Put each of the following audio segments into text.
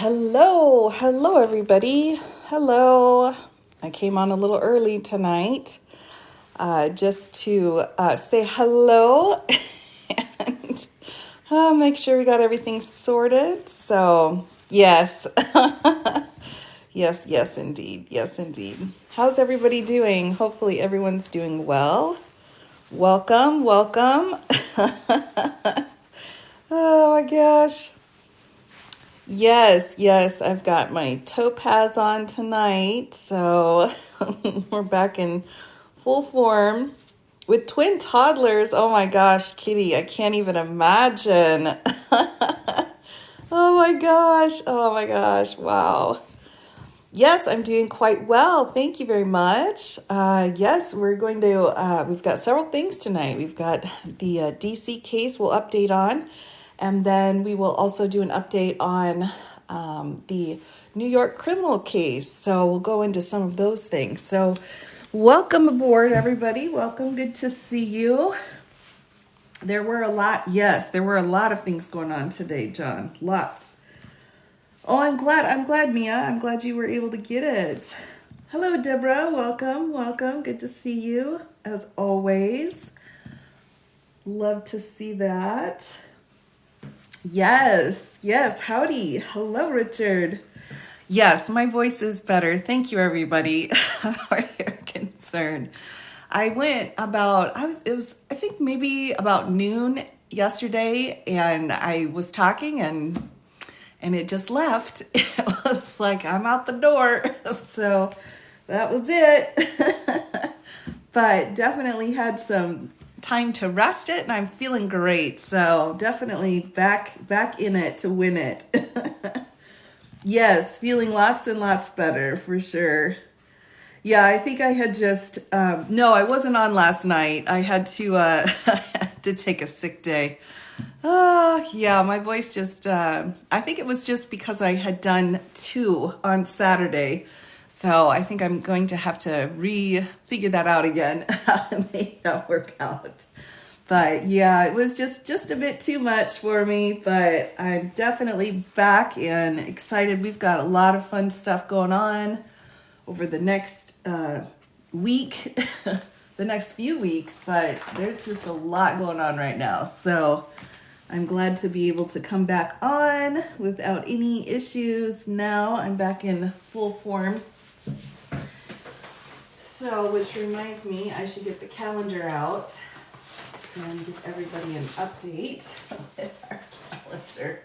Hello, everybody. Hello. I came on a little early tonight just to say hello and make sure we got everything sorted. So, yes, yes, indeed. Yes, indeed. How's everybody doing? Hopefully, everyone's doing well. Welcome. Oh my gosh. Yes, I've got my topaz on tonight, so we're back in full form with twin toddlers. Oh my gosh, Kitty, I can't even imagine. Oh my gosh, wow. Yes, I'm doing quite well. Thank you very much. Yes, we've got several things tonight. We've got the DC case we'll update on, and then we will also do an update on the New York criminal case. So we'll go into some of those things. So welcome aboard, everybody. Welcome. Good to see you. Yes, there were a lot of things going on today, John. Lots. Oh, I'm glad, Mia. I'm glad you were able to get it. Hello, Deborah. Welcome. Good to see you, as always. Love to see that. Yes. Howdy. Hello, Richard. Yes, my voice is better. Thank you, everybody, for your concern. I think maybe about noon yesterday, and I was talking and it just left. It was like, I'm out the door. So that was it. But definitely had some time to rest it, and I'm feeling great. So definitely back in it to win it. Yes, feeling lots and lots better for sure. Yeah, I think I had just no, I wasn't on last night. I had to I had to take a sick day. Yeah, my voice just, I think it was just because I had done two on Saturday. So I think I'm going to have to figure that out again, how to make that work out. But yeah, it was just a bit too much for me, but I'm definitely back and excited. We've got a lot of fun stuff going on over the next week, the next few weeks, but there's just a lot going on right now. So I'm glad to be able to come back on without any issues. Now I'm back in full form. So, which reminds me, I should get the calendar out and give everybody an update with our calendar.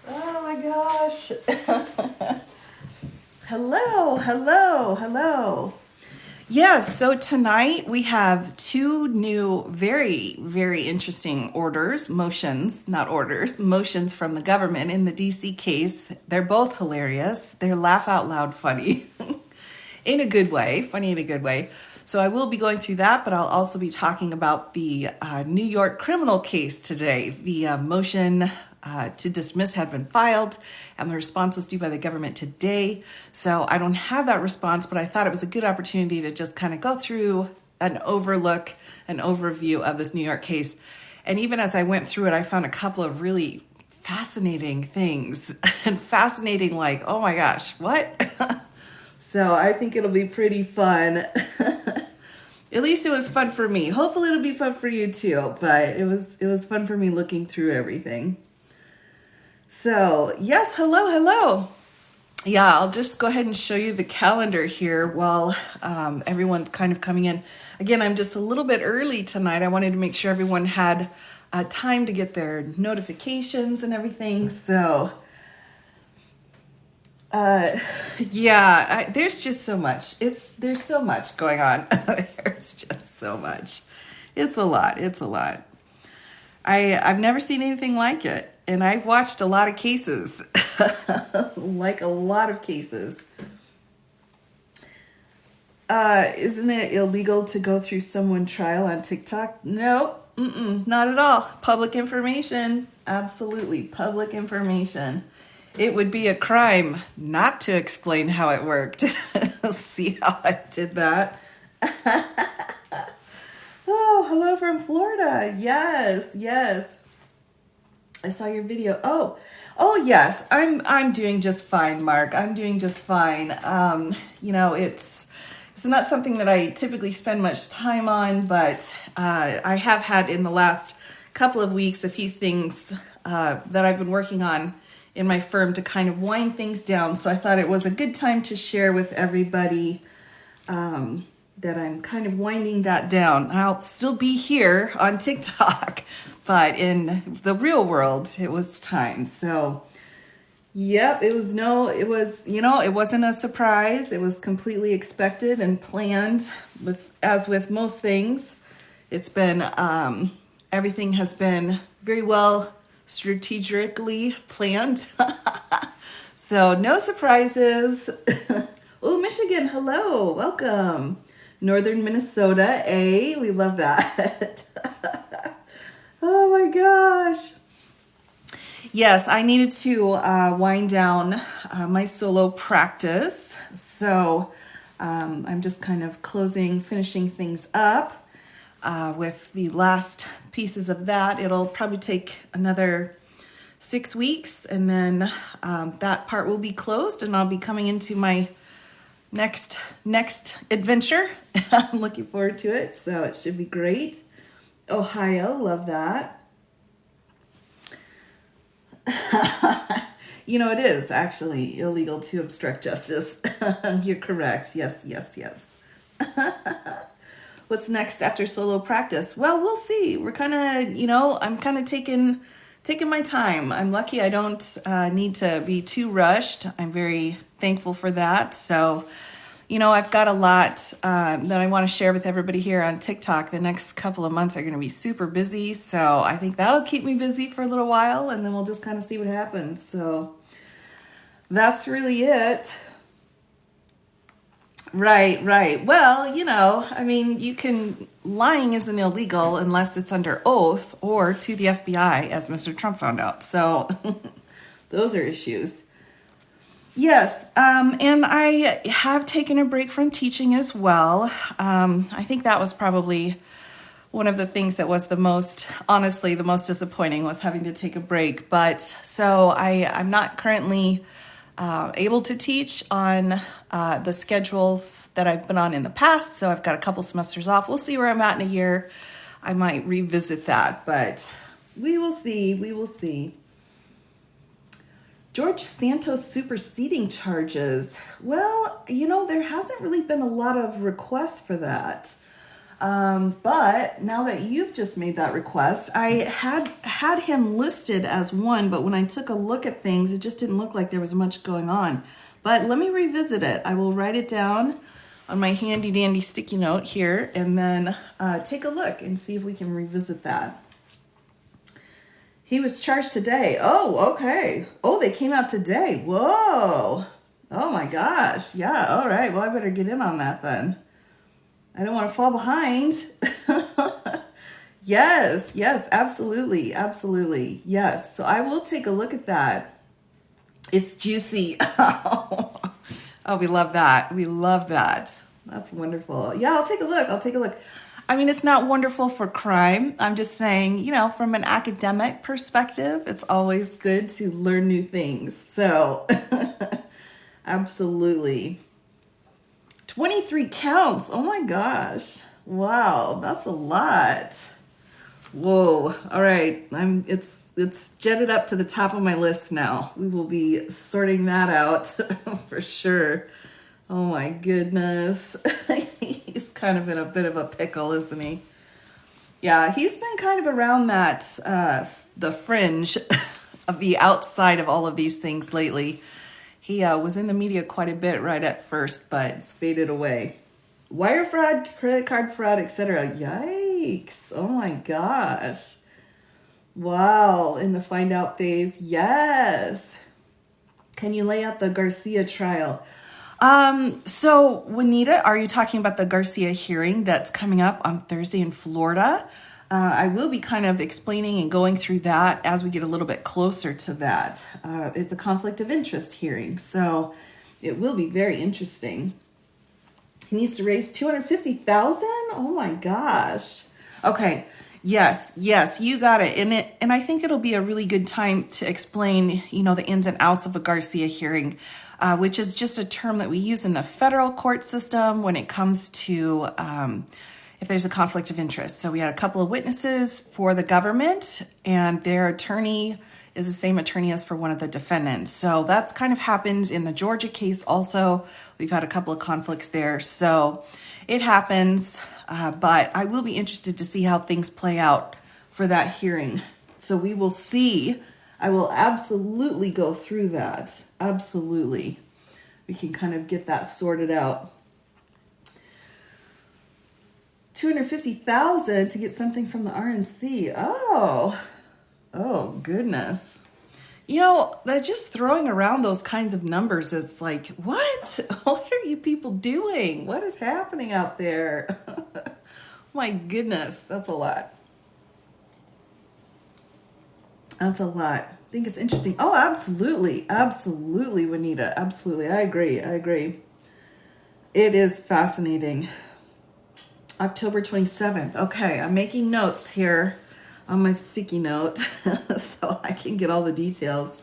Oh my gosh. Hello. Yes, so tonight we have two new, very, very interesting motions from the government in the DC case. They're both hilarious. They're laugh out loud funny in a good way, funny in a good way. So I will be going through that, but I'll also be talking about the New York criminal case today. The motion to dismiss had been filed, and the response was due by the government today. So I don't have that response, but I thought it was a good opportunity to just kind of go through an overview of this New York case. And even as I went through it, I found a couple of really fascinating things and fascinating, like, oh my gosh, what? So I think it'll be pretty fun. At least it was fun for me. Hopefully it'll be fun for you too, but it was fun for me looking through everything. So, yes, hello. Yeah, I'll just go ahead and show you the calendar here while everyone's kind of coming in. Again, I'm just a little bit early tonight. I wanted to make sure everyone had time to get their notifications and everything. So, there's just so much. There's so much going on. There's just so much. It's a lot. I've never seen anything like it. And I've watched a lot of cases, like a lot of cases. Isn't it illegal to go through someone's trial on TikTok? No, not at all. Public information, absolutely public information. It would be a crime not to explain how it worked. See how I did that? Oh, hello from Florida. Yes. I saw your video. Oh yes, I'm doing just fine, Mark. I'm doing just fine. It's not something that I typically spend much time on, but I have had in the last couple of weeks a few things that I've been working on in my firm to kind of wind things down. So I thought it was a good time to share with everybody that I'm kind of winding that down. I'll still be here on TikTok, but in the real world, it was time. So, yep, it wasn't a surprise. It was completely expected and planned. As with most things, it's been, everything has been very well strategically planned. So no surprises. Oh, Michigan, hello, welcome. Northern Minnesota, we love that. Oh my gosh. Yes, I needed to wind down my solo practice. So I'm just kind of finishing things up with the last pieces of that. It'll probably take another 6 weeks, and then that part will be closed, and I'll be coming into my next adventure. I'm looking forward to it, so it should be great. Ohio, love that. It is actually illegal to obstruct justice. You're correct. Yes. What's next after solo practice? Well, we'll see. We're I'm kind of taking my time. I'm lucky I don't need to be too rushed. I'm very thankful for that. So, I've got a lot that I want to share with everybody here on TikTok. The next couple of months are going to be super busy. So I think that'll keep me busy for a little while, and then we'll just kind of see what happens. So that's really it. Right. Well, lying isn't illegal unless it's under oath or to the FBI, as Mr. Trump found out. So those are issues. Yes, and I have taken a break from teaching as well. I think that was probably one of the things that was the most disappointing, was having to take a break. But so I'm not currently able to teach on the schedules that I've been on in the past. So I've got a couple semesters off. We'll see where I'm at in a year. I might revisit that, but we will see. George Santos superseding charges. Well, there hasn't really been a lot of requests for that. But now that you've just made that request, I had him listed as one, but when I took a look at things, it just didn't look like there was much going on. But let me revisit it. I will write it down on my handy dandy sticky note here, and then take a look and see if we can revisit that. He was charged today. Oh, okay. Oh, they came out today. Whoa. Oh my gosh. Yeah, all right. Well, I better get in on that then. I don't want to fall behind. Yes, absolutely. Yes. So I will take a look at that. It's juicy. Oh, we love that. That's wonderful. Yeah, I'll take a look. I mean, it's not wonderful for crime. I'm just saying, from an academic perspective, it's always good to learn new things. So, absolutely. 23 counts. Oh my gosh. Wow, that's a lot. Whoa. All right. It's jetted up to the top of my list now. We will be sorting that out for sure. Oh my goodness. He's kind of in a bit of a pickle, isn't he? Yeah, he's been kind of around that, the fringe of the outside of all of these things lately. He was in the media quite a bit right at first, but it's faded away. Wire fraud, credit card fraud, etc. Yikes. Oh my gosh. Wow, in the find out phase. Yes. Can you lay out the Garcia trial? So Juanita, are you talking about the Garcia hearing that's coming up on Thursday in Florida? I will be kind of explaining and going through that as we get a little bit closer to that. It's a conflict of interest hearing, so it will be very interesting. He needs to raise $250,000. Oh my gosh. Okay. Yes, yes, you got it. And I think it'll be a really good time to explain, the ins and outs of a Garcia hearing, which is just a term that we use in the federal court system when it comes to if there's a conflict of interest. So we had a couple of witnesses for the government, and their attorney is the same attorney as for one of the defendants. So that's kind of happened in the Georgia case also. We've had a couple of conflicts there. So it happens. But I will be interested to see how things play out for that hearing. So we will see. I will absolutely go through that. Absolutely. We can kind of get that sorted out. 250,000 to get something from the RNC. Oh goodness. They're just throwing around those kinds of numbers is like, what? What are you people doing? What is happening out there? My goodness, that's a lot. That's a lot. I think it's interesting. Oh, absolutely. Absolutely, Juanita. Absolutely. I agree. It is fascinating. October 27th. Okay, I'm making notes here on my sticky note so I can get all the details.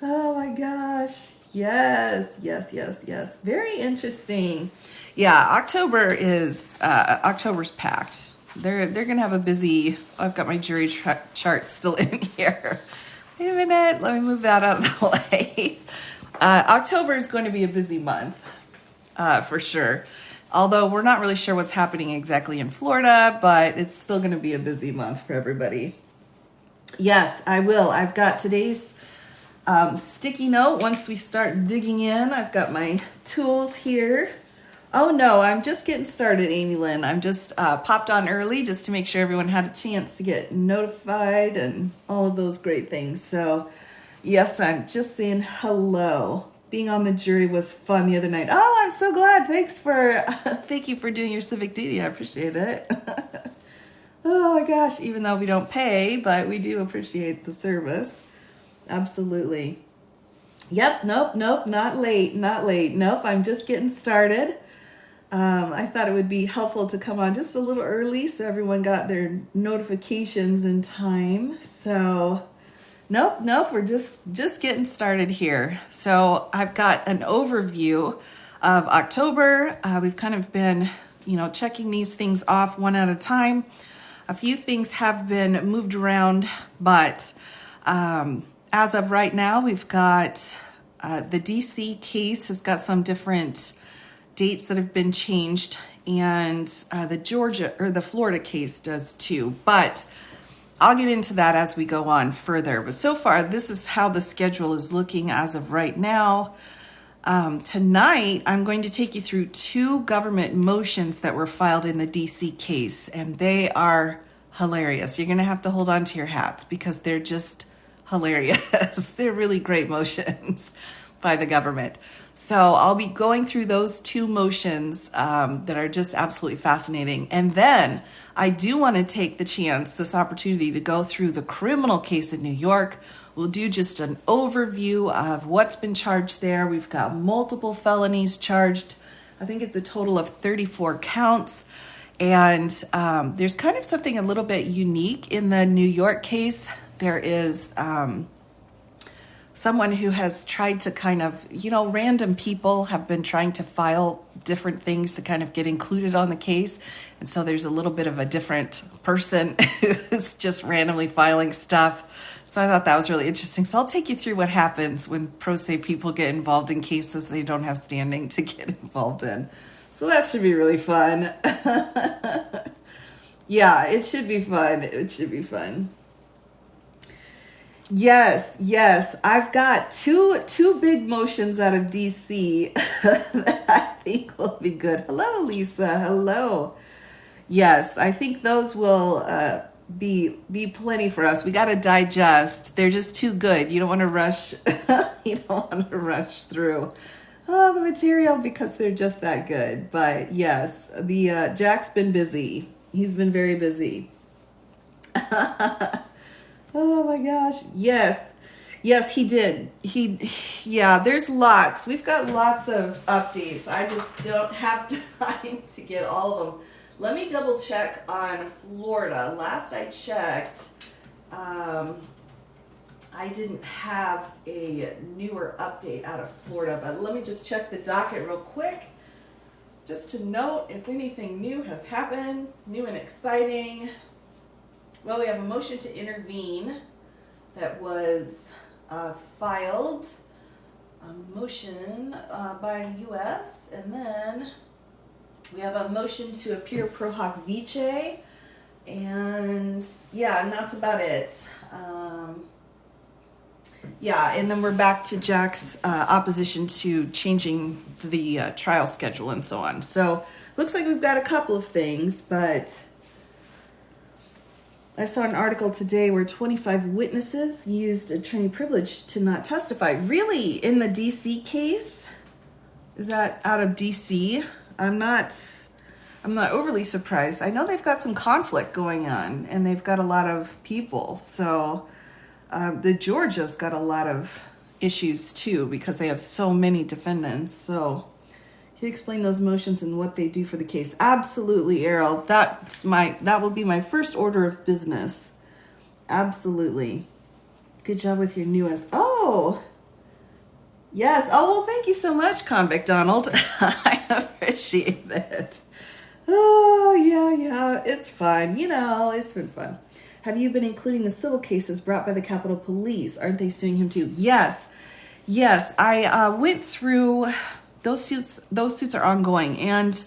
Oh my gosh. Yes. Very interesting. Yeah, October's packed. They're gonna have a busy. I've got my jury chart still in here. Wait a minute, let me move that out of the way. October is going to be a busy month, for sure. Although we're not really sure what's happening exactly in Florida, but it's still going to be a busy month for everybody. Yes, I will. I've got today's sticky note. Once we start digging in, I've got my tools here. Oh no, I'm just getting started, Amy Lynn. I'm just popped on early just to make sure everyone had a chance to get notified and all of those great things. So yes, I'm just saying hello. Being on the jury was fun the other night. Oh, I'm so glad. Thank you for doing your civic duty. I appreciate it. Oh my gosh, even though we don't pay, but we do appreciate the service. Absolutely. Yep, nope, not late. Nope, I'm just getting started. I thought it would be helpful to come on just a little early so everyone got their notifications in time. So Nope, we're just getting started here. So I've got an overview of October. We've kind of been, checking these things off one at a time. A few things have been moved around, but as of right now, we've got the DC case has got some different dates that have been changed, and the Florida case does too. But I'll get into that as we go on further. But so far, this is how the schedule is looking as of right now. Tonight, I'm going to take you through two government motions that were filed in the DC case, and they are hilarious. You're going to have to hold on to your hats because they're just hilarious. They're really great motions by the government. So I'll be going through those two motions that are just absolutely fascinating. And then I do want to take this opportunity to go through the criminal case in New York. We'll do just an overview of what's been charged there. We've got multiple felonies charged. I think it's a total of 34 counts. And there's kind of something a little bit unique in the New York case. There is someone who has tried to kind of, random people have been trying to file different things to kind of get included on the case. And so there's a little bit of a different person who's just randomly filing stuff. So I thought that was really interesting. So I'll take you through what happens when pro se people get involved in cases they don't have standing to get involved in. So that should be really fun. Yeah, it should be fun. Yes. I've got two big motions out of DC that I think will be good. Hello, Lisa. Hello. Yes, I think those will be plenty for us. We got to digest. They're just too good. You don't want to rush. You don't want to rush through the material because they're just that good. But yes, the Jack's been busy. He's been very busy. Oh my gosh. Yes, he did. There's lots. We've got lots of updates. I just don't have time to get all of them Let me double check on Florida. Last I checked, I didn't have a newer update out of Florida, but let me just check the docket real quick, just to note if anything new has happened, new and exciting. Well, we have a motion to intervene that was filed, a motion by U.S., and then we have a motion to appear pro hoc vice, and yeah, and that's about it. Yeah, and then we're back to Jack's opposition to changing the trial schedule and so on. So looks like we've got a couple of things, but I saw an article today where 25 witnesses used attorney privilege to not testify. Really, in the DC case? Is that out of DC? I'm not overly surprised. I know they've got some conflict going on, and they've got a lot of people. So the Georgia's got a lot of issues too because they have so many defendants. So can you explain those motions and what they do for the case? Absolutely, Errol. That will be my first order of business. Absolutely. Good job with your newest. Oh, yes. Oh, well, thank you so much, Convict Donald. I appreciate it. Oh, yeah. It's fun. It's been fun. Have you been including the civil cases brought by the Capitol Police? Aren't they suing him too? Yes. I went through those suits. Those suits are ongoing, and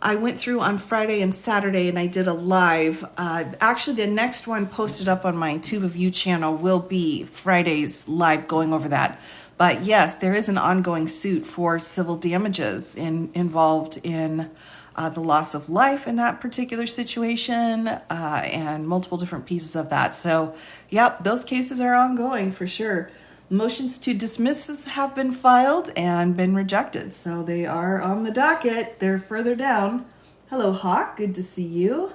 I went through on Friday and Saturday, and I did a live. Actually, the next one posted up on my Tube of You channel will be Friday's live going over that. But yes, there is an ongoing suit for civil damages involved in the loss of life in that particular situation, and multiple different pieces of that. So, yep, those cases are ongoing for sure. Motions to dismiss have been filed and been rejected. So they are on the docket. They're further down. Hello, Hawk. Good to see you.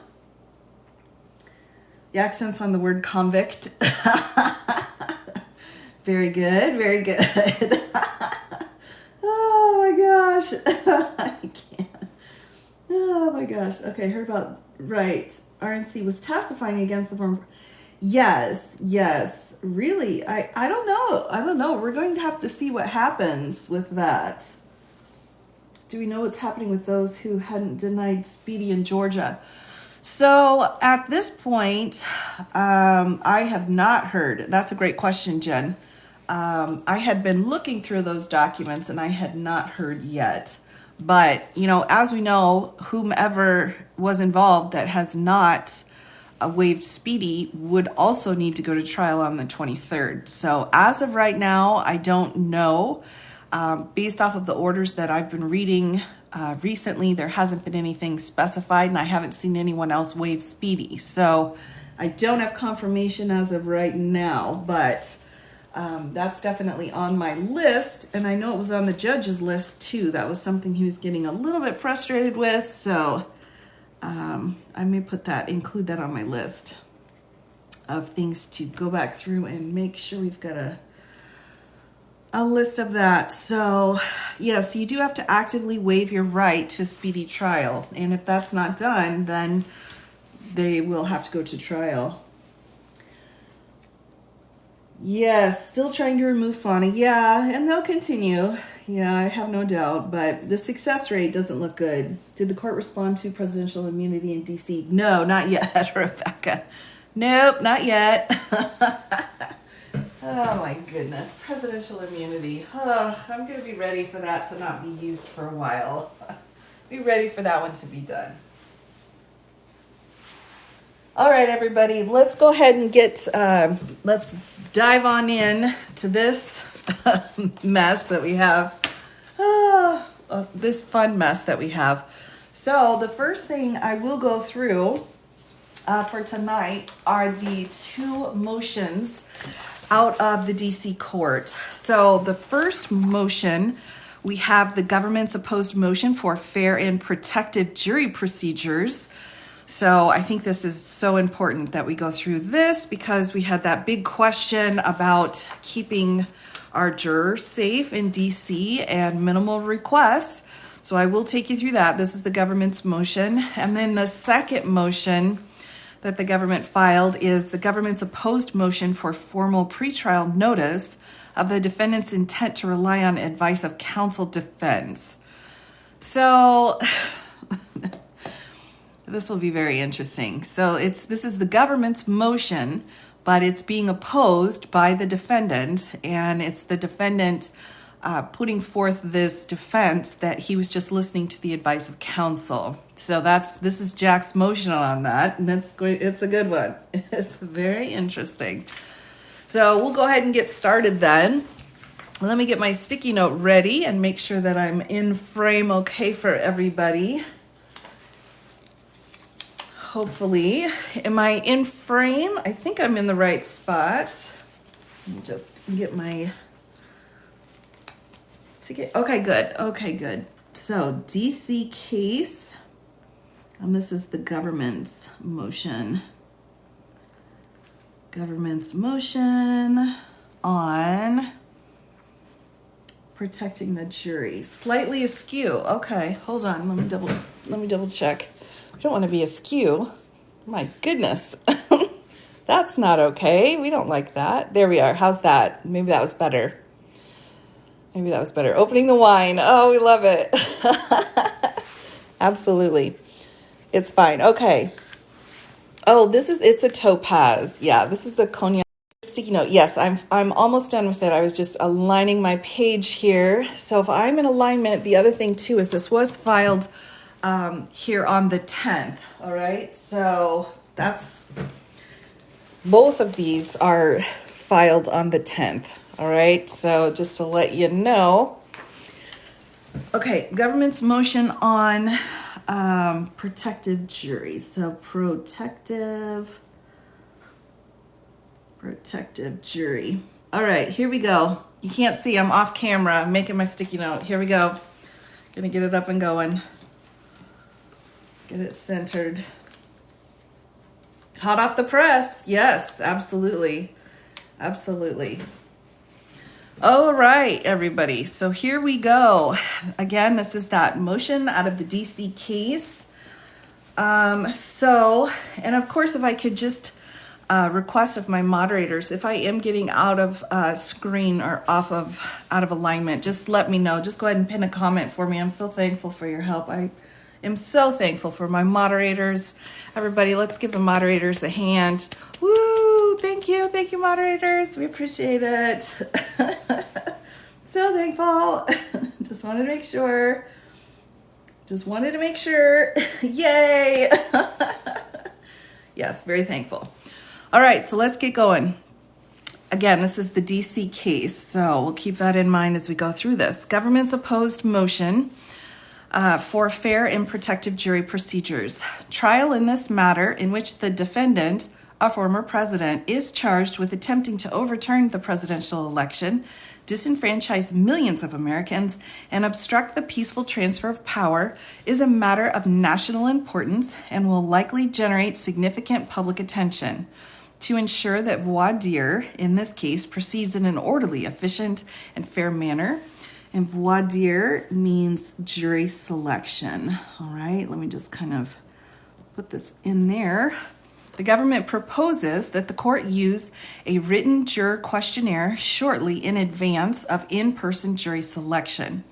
The accent's on the word convict. Very good. Very good. Oh, my gosh. I can't. Oh, my gosh. Okay, heard about, right. RNC was testifying against the former. Yes. Really, I don't know. We're going to have to see what happens with that. Do we know what's happening with those who hadn't denied speedy in Georgia? So at this point, I have not heard. That's a great question, Jen. I had been looking through those documents and I had not heard yet. But, as we know, whomever was involved that has not waived speedy would also need to go to trial on the 23rd. So as of right now, I don't know. Based off of the orders that I've been reading recently, there hasn't been anything specified, and I haven't seen anyone else waive speedy. So I don't have confirmation as of right now, but that's definitely on my list. And I know it was on the judge's list too. That was something he was getting a little bit frustrated with. So I may include that on my list of things to go back through and make sure we've got a list of that. So yes, you do have to actively waive your right to a speedy trial. And if that's not done, then they will have to go to trial. Yes, still trying to remove Fauna. Yeah, and they'll continue. Yeah, I have no doubt, but the success rate doesn't look good. Did the court respond to presidential immunity in D.C.? No, not yet, Rebecca. Nope, not yet. Oh my goodness, presidential immunity. Oh, I'm going to be ready for that to not be used for a while. Be ready for that one to be done. All right, everybody, let's go ahead and let's dive on in to this mess that we have. This fun mess that we have. So the first thing I will go through for tonight are the two motions out of the DC court. So the first motion, we have the government's opposed motion for fair and protective jury procedures. So I think this is so important that we go through this because we had that big question about keeping our jurors safe in DC and minimal requests. So I will take you through that. This is the government's motion. And then the second motion that the government filed is the government's opposed motion for formal pretrial notice of the defendant's intent to rely on advice of counsel defense. So this will be very interesting. So this is the government's motion, but it's being opposed by the defendant, and it's the defendant putting forth this defense that he was just listening to the advice of counsel. So this is Jack's motion on that, and it's a good one. It's very interesting. So we'll go ahead and get started then. Let me get my sticky note ready and make sure that I'm in frame okay for everybody. Hopefully. Am I in frame? I think I'm in the right spot. Let me just get my... Okay, good. So, DC case, and this is the government's motion. Government's motion on protecting the jury. Slightly askew. Okay, hold on. Let me double check. We don't want to be askew. My goodness. That's not okay. We don't like that. There we are. How's that? Maybe that was better. Opening the wine. Oh, we love it. Absolutely. It's fine. Okay. Oh, it's a topaz. Yeah, this is a cognac sticky note. Yes, I'm almost done with it. I was just aligning my page here. So if I'm in alignment, the other thing too is this was filed here on the 10th. All right. So both of these are filed on the 10th. All right, so just to let you know. Okay, government's motion on protective jury. So protective jury. All right, here we go. You can't see, I'm off camera. I'm making my sticky note. Here we go. Gonna get it up and going. Get it centered. Hot off the press. Yes, absolutely. All right, everybody. So here we go. Again, this is that motion out of the DC case. And of course, if I could just request of my moderators, if I am getting out of screen or out of alignment, just let me know. Just go ahead and pin a comment for me. I'm so thankful for your help. I am so thankful for my moderators. Everybody, let's give the moderators a hand. Woo! Thank you, moderators. We appreciate it. So thankful. Just wanted to make sure. Yay! Yes, very thankful. All right, so let's get going. Again, this is the DC case, so we'll keep that in mind as we go through this. Government's opposed motion for fair and protective jury procedures. Trial in this matter in which the defendant, a former president, is charged with attempting to overturn the presidential election, disenfranchise millions of Americans, and obstruct the peaceful transfer of power is a matter of national importance and will likely generate significant public attention. To ensure that voir dire, in this case, proceeds in an orderly, efficient, and fair manner. And voir dire means jury selection. All right, let me just kind of put this in there. The government proposes that the court use a written juror questionnaire shortly in advance of in-person jury selection.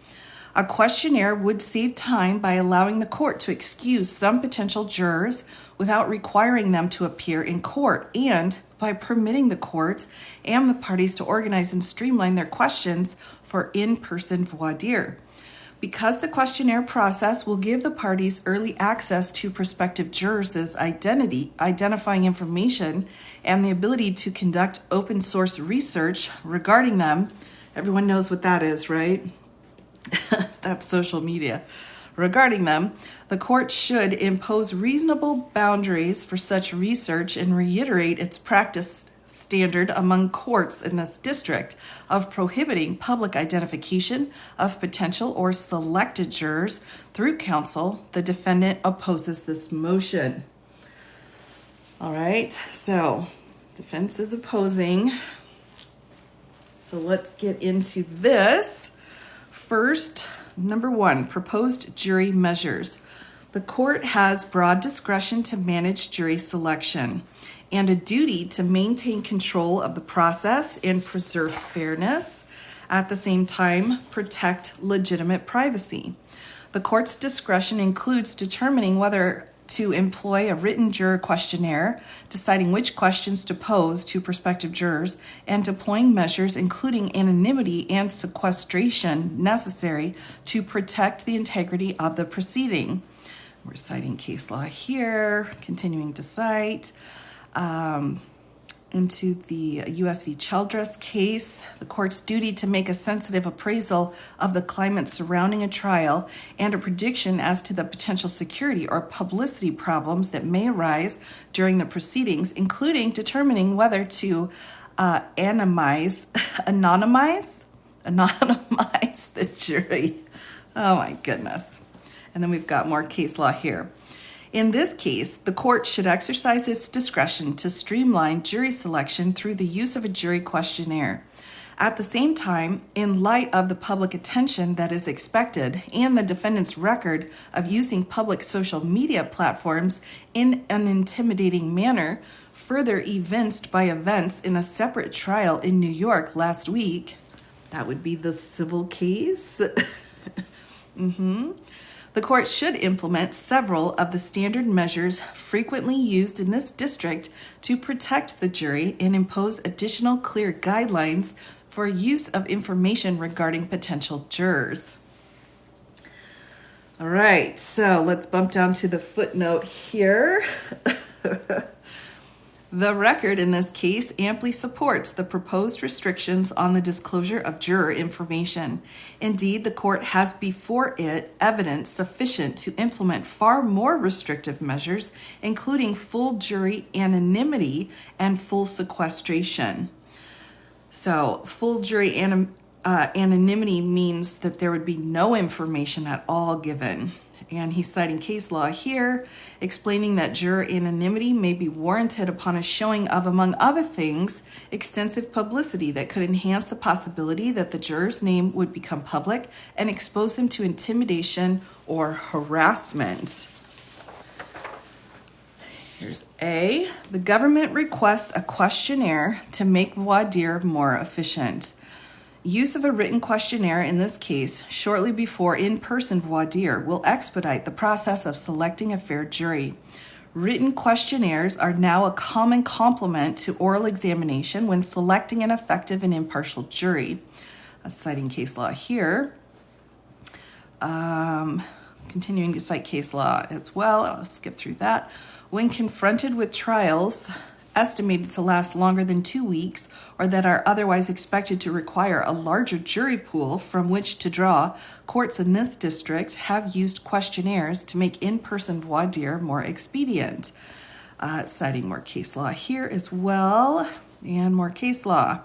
A questionnaire would save time by allowing the court to excuse some potential jurors without requiring them to appear in court, and by permitting the court and the parties to organize and streamline their questions for in-person voir dire. Because the questionnaire process will give the parties early access to prospective jurors' identifying information, and the ability to conduct open source research regarding them. Everyone knows what that is, right? That's social media. Regarding them, the court should impose reasonable boundaries for such research and reiterate its practice standard among courts in this district of prohibiting public identification of potential or selected jurors through counsel. The defendant opposes this motion. All right, so defense is opposing. So let's get into this. First, Number 1, proposed jury measures. The court has broad discretion to manage jury selection and a duty to maintain control of the process and preserve fairness. At the same time, protect legitimate privacy. The court's discretion includes determining whether to employ a written juror questionnaire, deciding which questions to pose to prospective jurors, and deploying measures including anonymity and sequestration necessary to protect the integrity of the proceeding. We're citing case law here, continuing to cite. Into the U.S. v. Childress case, the court's duty to make a sensitive appraisal of the climate surrounding a trial and a prediction as to the potential security or publicity problems that may arise during the proceedings, including determining whether to anonymize the jury. Oh my goodness. And then we've got more case law here. In this case, the court should exercise its discretion to streamline jury selection through the use of a jury questionnaire. At the same time, in light of the public attention that is expected and the defendant's record of using public social media platforms in an intimidating manner, further evinced by events in a separate trial in New York last week, that would be the civil case. The court should implement several of the standard measures frequently used in this district to protect the jury and impose additional clear guidelines for use of information regarding potential jurors. All right, so let's bump down to the footnote here. The record in this case amply supports the proposed restrictions on the disclosure of juror information. Indeed, the court has before it evidence sufficient to implement far more restrictive measures, including full jury anonymity and full sequestration. So, full jury anonymity means that there would be no information at all given. And he's citing case law here, explaining that juror anonymity may be warranted upon a showing of, among other things, extensive publicity that could enhance the possibility that the juror's name would become public and expose them to intimidation or harassment. Here's A. The government requests a questionnaire to make voir dire more efficient. Use of a written questionnaire in this case, shortly before in-person voir dire, will expedite the process of selecting a fair jury. Written questionnaires are now a common complement to oral examination when selecting an effective and impartial jury. Citing case law here. Continuing to cite case law as well. I'll skip through that. When confronted with trials estimated to last longer than 2 weeks or that are otherwise expected to require a larger jury pool from which to draw, courts in this district have used questionnaires to make in-person voir dire more expedient. Citing more case law here as well, and more case law.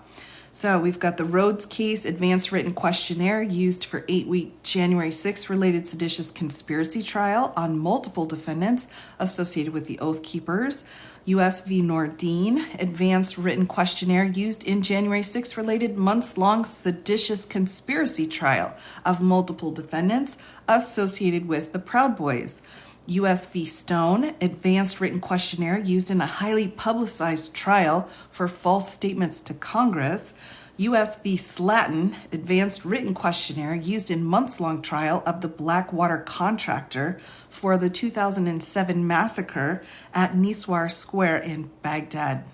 So we've got the Rhodes case, advanced written questionnaire used for 8-week January 6th related seditious conspiracy trial on multiple defendants associated with the Oath Keepers. U.S. v. Nordine, advanced written questionnaire used in January 6th related months-long seditious conspiracy trial of multiple defendants associated with the Proud Boys. U.S. v. Stone, advanced written questionnaire used in a highly publicized trial for false statements to Congress. U.S. v. Slatton, advanced written questionnaire used in months-long trial of the Blackwater contractor for the 2007 massacre at Niswar Square in Baghdad.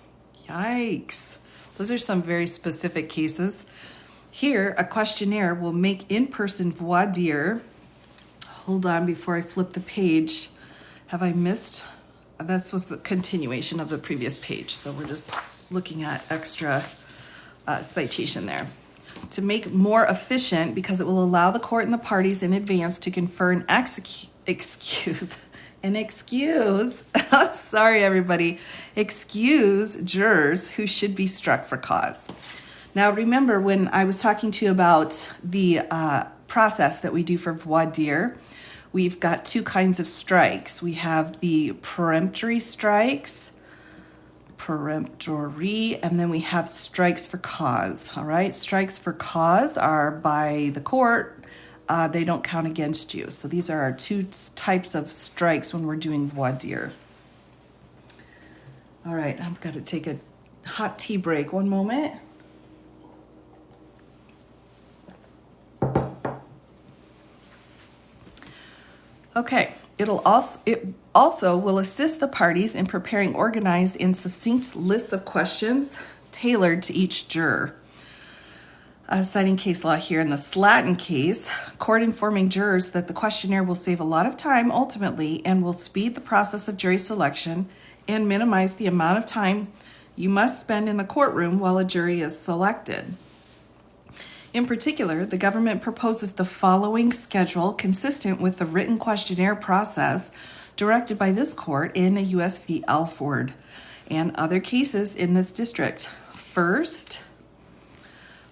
Yikes. Those are some very specific cases. Here, a questionnaire will make in-person voir dire. Hold on before I flip the page. Have I missed? This was the continuation of the previous page, so we're just looking at extra citation there. To make more efficient, because it will allow the court and the parties in advance to confer an excuse, sorry everybody, excuse jurors who should be struck for cause. Now remember when I was talking to you about the process that we do for voir dire, we've got two kinds of strikes. We have the peremptory strikes, and then we have strikes for cause. All right, strikes for cause are by the court they don't count against you. So these are our two types of strikes when we're doing voir dire. All right, I've got to take a hot tea break. One moment. Okay, it also will assist the parties in preparing organized and succinct lists of questions tailored to each juror. Citing case law here in the Slatton case, court informing jurors that the questionnaire will save a lot of time ultimately and will speed the process of jury selection and minimize the amount of time you must spend in the courtroom while a jury is selected. In particular, the government proposes the following schedule consistent with the written questionnaire process directed by this court in a U.S. v. Alford and other cases in this district. First,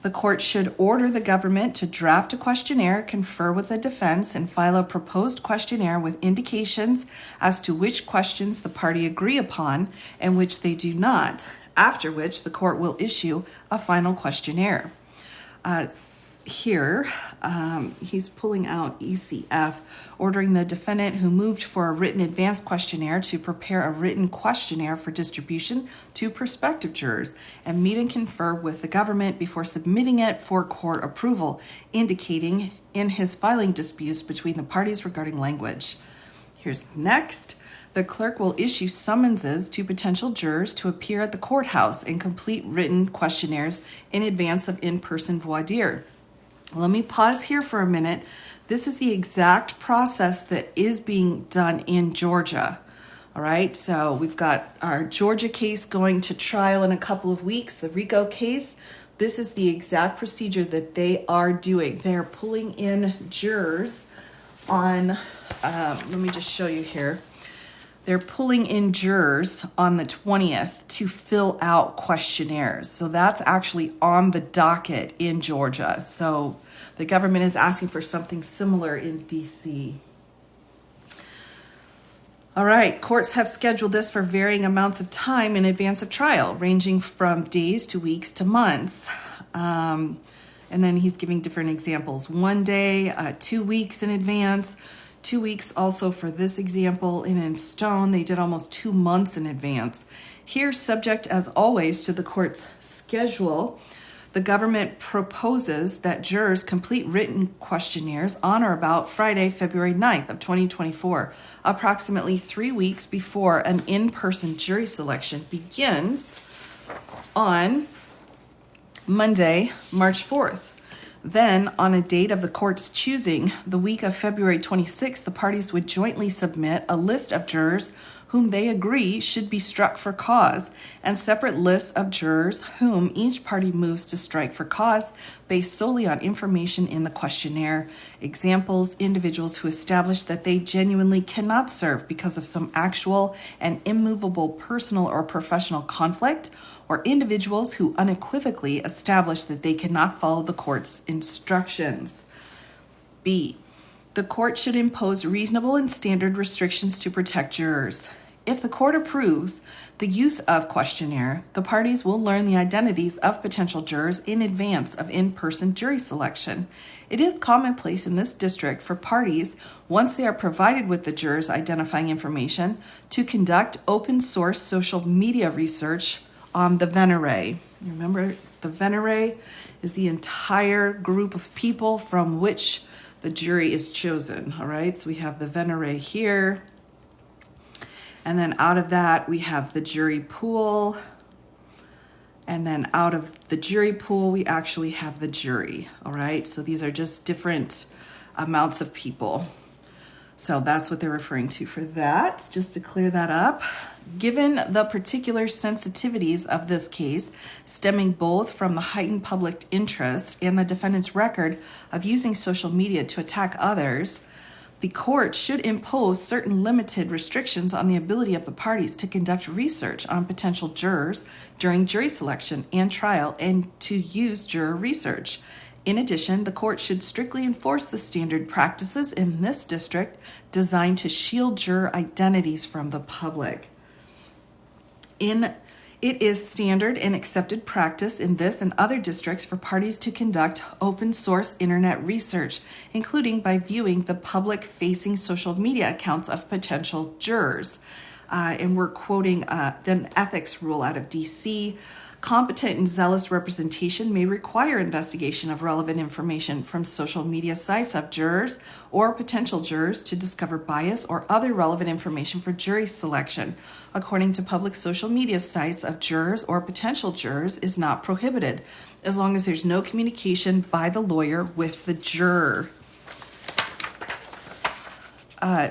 the court should order the government to draft a questionnaire, confer with the defense, and file a proposed questionnaire with indications as to which questions the party agree upon and which they do not, after which the court will issue a final questionnaire. Here, he's pulling out ECF, ordering the defendant who moved for a written advance questionnaire to prepare a written questionnaire for distribution to prospective jurors and meet and confer with the government before submitting it for court approval, indicating in his filing disputes between the parties regarding language. Here's next. The clerk will issue summonses to potential jurors to appear at the courthouse and complete written questionnaires in advance of in-person voir dire. Let me pause here for a minute. This is the exact process that is being done in Georgia. All right, so we've got our Georgia case going to trial in a couple of weeks, the RICO case. This is the exact procedure that they are doing. They're pulling in jurors on, let me just show you here. They're pulling in jurors on the 20th to fill out questionnaires. So that's actually on the docket in Georgia. So the government is asking for something similar in DC. All right, courts have scheduled this for varying amounts of time in advance of trial, ranging from days to weeks to months. And then he's giving different examples. 1 day, 2 weeks in advance, 2 weeks also for this example. And in Stone, they did almost 2 months in advance. Here, subject as always to the court's schedule, the government proposes that jurors complete written questionnaires on or about Friday, February 9th of 2024, approximately 3 weeks before an in-person jury selection begins on Monday, March 4th. Then, on a date of the court's choosing, the week of February 26th, the parties would jointly submit a list of jurors whom they agree should be struck for cause, and separate lists of jurors whom each party moves to strike for cause based solely on information in the questionnaire. Examples: individuals who establish that they genuinely cannot serve because of some actual and immovable personal or professional conflict, or individuals who unequivocally establish that they cannot follow the court's instructions. B. The court should impose reasonable and standard restrictions to protect jurors. If the court approves the use of questionnaire, the parties will learn the identities of potential jurors in advance of in-person jury selection. It is commonplace in this district for parties, once they are provided with the jurors' identifying information, to conduct open-source social media research on the Venere. Remember, the Venere is the entire group of people from which the jury is chosen. All right, so we have the Venere here. And then out of that, we have the jury pool. And then out of the jury pool, we actually have the jury. All right, so these are just different amounts of people. So that's what they're referring to for that, just to clear that up. Given the particular sensitivities of this case, stemming both from the heightened public interest and the defendant's record of using social media to attack others, the court should impose certain limited restrictions on the ability of the parties to conduct research on potential jurors during jury selection and trial and to use juror research. In addition, the court should strictly enforce the standard practices in this district designed to shield juror identities from the public. In It is standard and accepted practice in this and other districts for parties to conduct open source internet research, including by viewing the public-facing social media accounts of potential jurors. And we're quoting an ethics rule out of DC. Competent and zealous representation may require investigation of relevant information from social media sites of jurors or potential jurors to discover bias or other relevant information for jury selection. According to public social media sites of jurors or potential jurors is not prohibited, as long as there's no communication by the lawyer with the juror.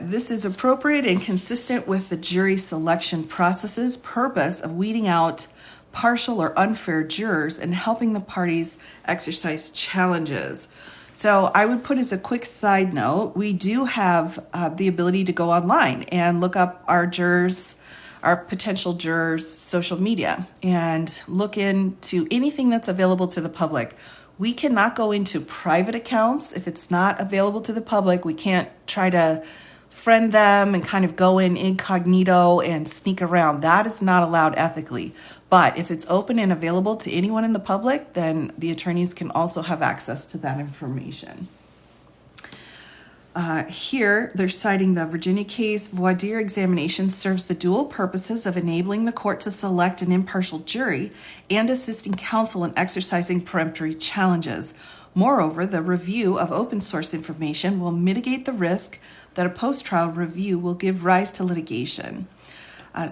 This is appropriate and consistent with the jury selection process's purpose of weeding out partial or unfair jurors and helping the parties exercise challenges. So I would put as a quick side note, we do have the ability to go online and look up our jurors, our potential jurors' social media and look into anything that's available to the public. We cannot go into private accounts if it's not available to the public. We can't try to friend them and kind of go in incognito and sneak around. That is not allowed ethically. But if it's open and available to anyone in the public, then the attorneys can also have access to that information. Here, they're citing the Virginia case. Voir dire examination serves the dual purposes of enabling the court to select an impartial jury and assisting counsel in exercising peremptory challenges. Moreover, the review of open source information will mitigate the risk that a post-trial review will give rise to litigation.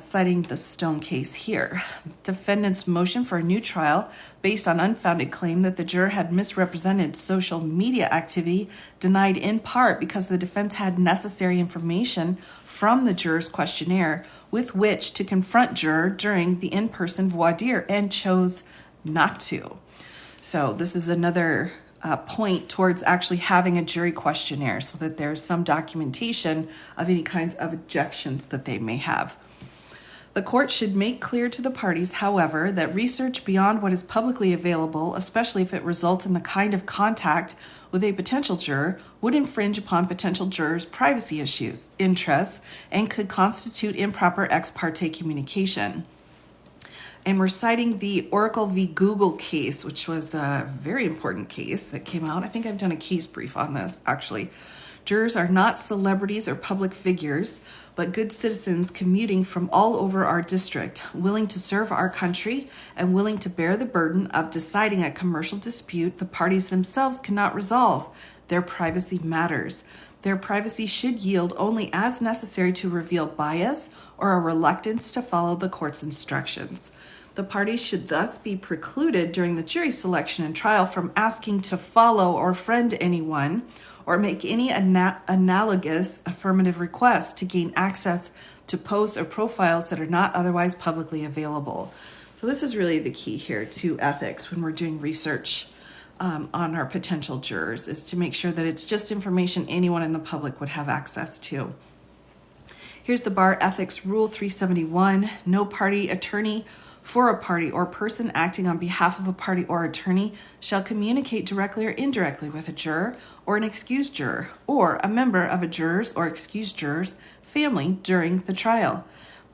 Citing the Stone case here. Defendant's motion for a new trial based on unfounded claim that the juror had misrepresented social media activity denied in part because the defense had necessary information from the juror's questionnaire with which to confront juror during the in-person voir dire and chose not to. So this is another point towards actually having a jury questionnaire so that there's some documentation of any kinds of objections that they may have. The court should make clear to the parties, however, that research beyond what is publicly available, especially if it results in the kind of contact with a potential juror, would infringe upon potential jurors' privacy issues, interests, and could constitute improper ex parte communication. And we're citing the Oracle v. Google case, which was a very important case that came out. I think I've done a case brief on this, actually. Jurors are not celebrities or public figures, but good citizens commuting from all over our district, willing to serve our country and willing to bear the burden of deciding a commercial dispute the parties themselves cannot resolve. Their privacy matters. Their privacy should yield only as necessary to reveal bias or a reluctance to follow the court's instructions. The parties should thus be precluded during the jury selection and trial from asking to follow or friend anyone or make any analogous affirmative requests to gain access to posts or profiles that are not otherwise publicly available. So this is really the key here to ethics when we're doing research on our potential jurors, is to make sure that it's just information anyone in the public would have access to. Here's the Bar Ethics Rule 371. No party, attorney for a party, or person acting on behalf of a party or attorney shall communicate directly or indirectly with a juror or an excused juror or a member of a juror's or excused juror's family during the trial.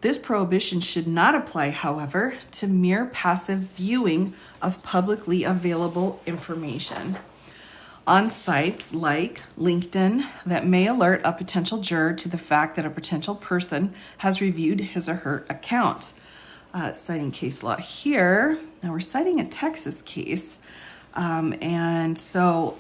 This prohibition should not apply, however, to mere passive viewing of publicly available information on sites like LinkedIn that may alert a potential juror to the fact that a potential person has reviewed his or her account. Citing case law here. Now we're citing a Texas case. And so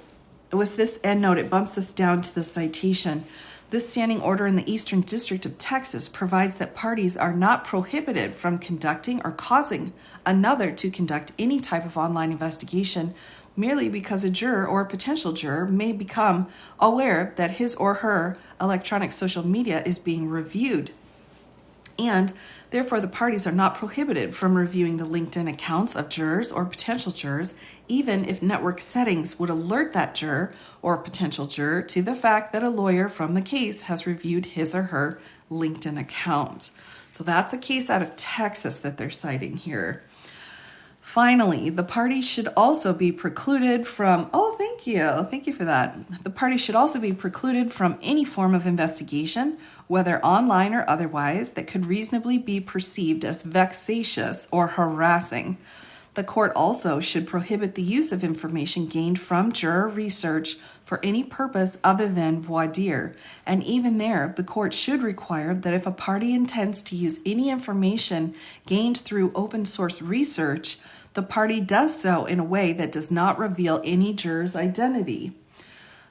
with this endnote, it bumps us down to the citation. This standing order in the Eastern District of Texas provides that parties are not prohibited from conducting or causing another to conduct any type of online investigation merely because a juror or a potential juror may become aware that his or her electronic social media is being reviewed. And therefore, the parties are not prohibited from reviewing the LinkedIn accounts of jurors or potential jurors, even if network settings would alert that juror or potential juror to the fact that a lawyer from the case has reviewed his or her LinkedIn account. So that's a case out of Texas that they're citing here. Finally, the party should also be precluded from, oh, thank you. Thank you for that. The party should also be precluded from any form of investigation, whether online or otherwise, that could reasonably be perceived as vexatious or harassing. The court also should prohibit the use of information gained from juror research for any purpose other than voir dire. And even there, the court should require that if a party intends to use any information gained through open source research, the party does so in a way that does not reveal any juror's identity.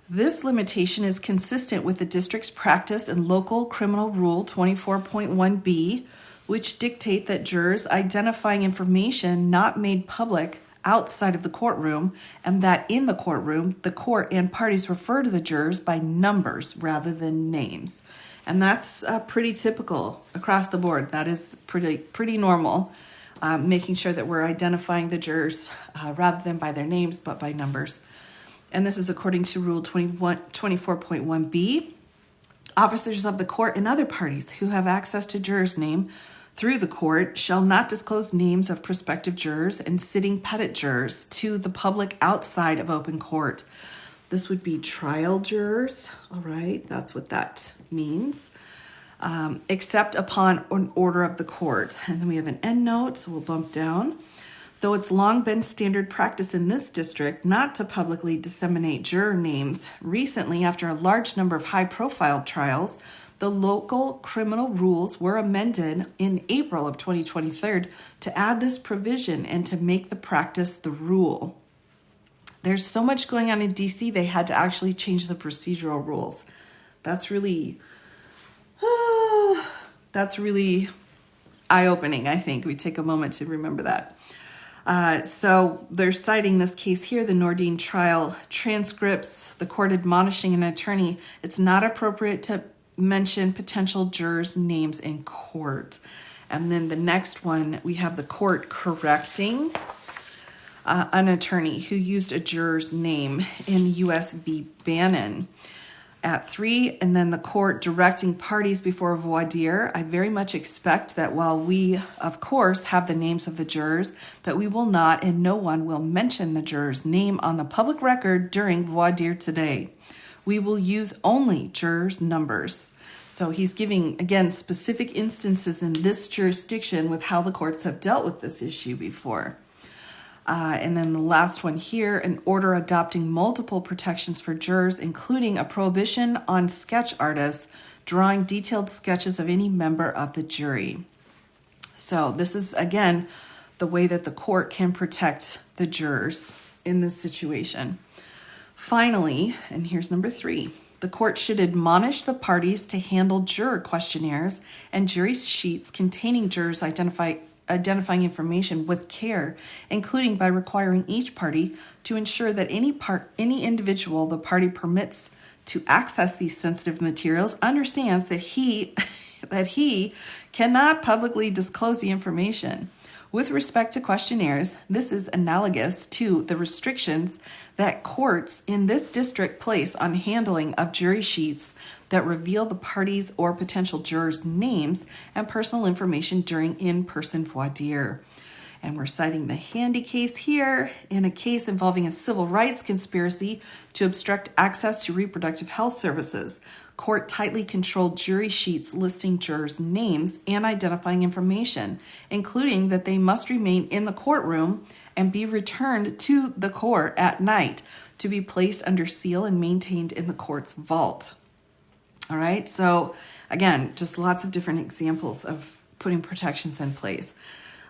This limitation is consistent with the district's practice in Local Criminal Rule 24.1b, which dictate that jurors identifying information not made public outside of the courtroom, and that in the courtroom, the court and parties refer to the jurors by numbers rather than names. And that's pretty typical across the board. That is pretty normal. Making sure that we're identifying the jurors rather than by their names, but by numbers. And this is according to Rule 24.1b. Officers of the court and other parties who have access to jurors' name through the court shall not disclose names of prospective jurors and sitting pettit jurors to the public outside of open court. This would be trial jurors. All right, that's what that means. Except upon an order of the court. And then we have an end note, so we'll bump down. Though it's long been standard practice in this district not to publicly disseminate juror names, recently, after a large number of high-profile trials, the local criminal rules were amended in April of 2023 to add this provision and to make the practice the rule. There's so much going on in DC, they had to actually change the procedural rules. That's really eye-opening, I think. We take a moment to remember that. So they're citing this case here, the Nordine trial transcripts, the court admonishing an attorney, it's not appropriate to mention potential jurors' names in court. And then the next one, we have the court correcting an attorney who used a juror's name in U.S. v. Bannon at 3, and then the court directing parties before voir dire. I very much expect that while we, of course, have the names of the jurors, that we will not and no one will mention the juror's name on the public record during voir dire today. We will use only jurors' numbers. So he's giving, again, specific instances in this jurisdiction with how the courts have dealt with this issue before. And then the last one here, an order adopting multiple protections for jurors, including a prohibition on sketch artists drawing detailed sketches of any member of the jury. So this is, again, the way that the court can protect the jurors in this situation. Finally, and here's number 3, the court should admonish the parties to handle juror questionnaires and jury sheets containing jurors' identifying information with care, including by requiring each party to ensure that any individual the party permits to access these sensitive materials understands that he cannot publicly disclose the information. With respect to questionnaires, this is analogous to the restrictions that courts in this district place on handling of jury sheets that reveal the parties' or potential jurors' names and personal information during in-person voir dire. And we're citing the Handy case here in a case involving a civil rights conspiracy to obstruct access to reproductive health services. Court tightly controlled jury sheets listing jurors' names and identifying information, including that they must remain in the courtroom and be returned to the court at night to be placed under seal and maintained in the court's vault. All right, so again, just lots of different examples of putting protections in place.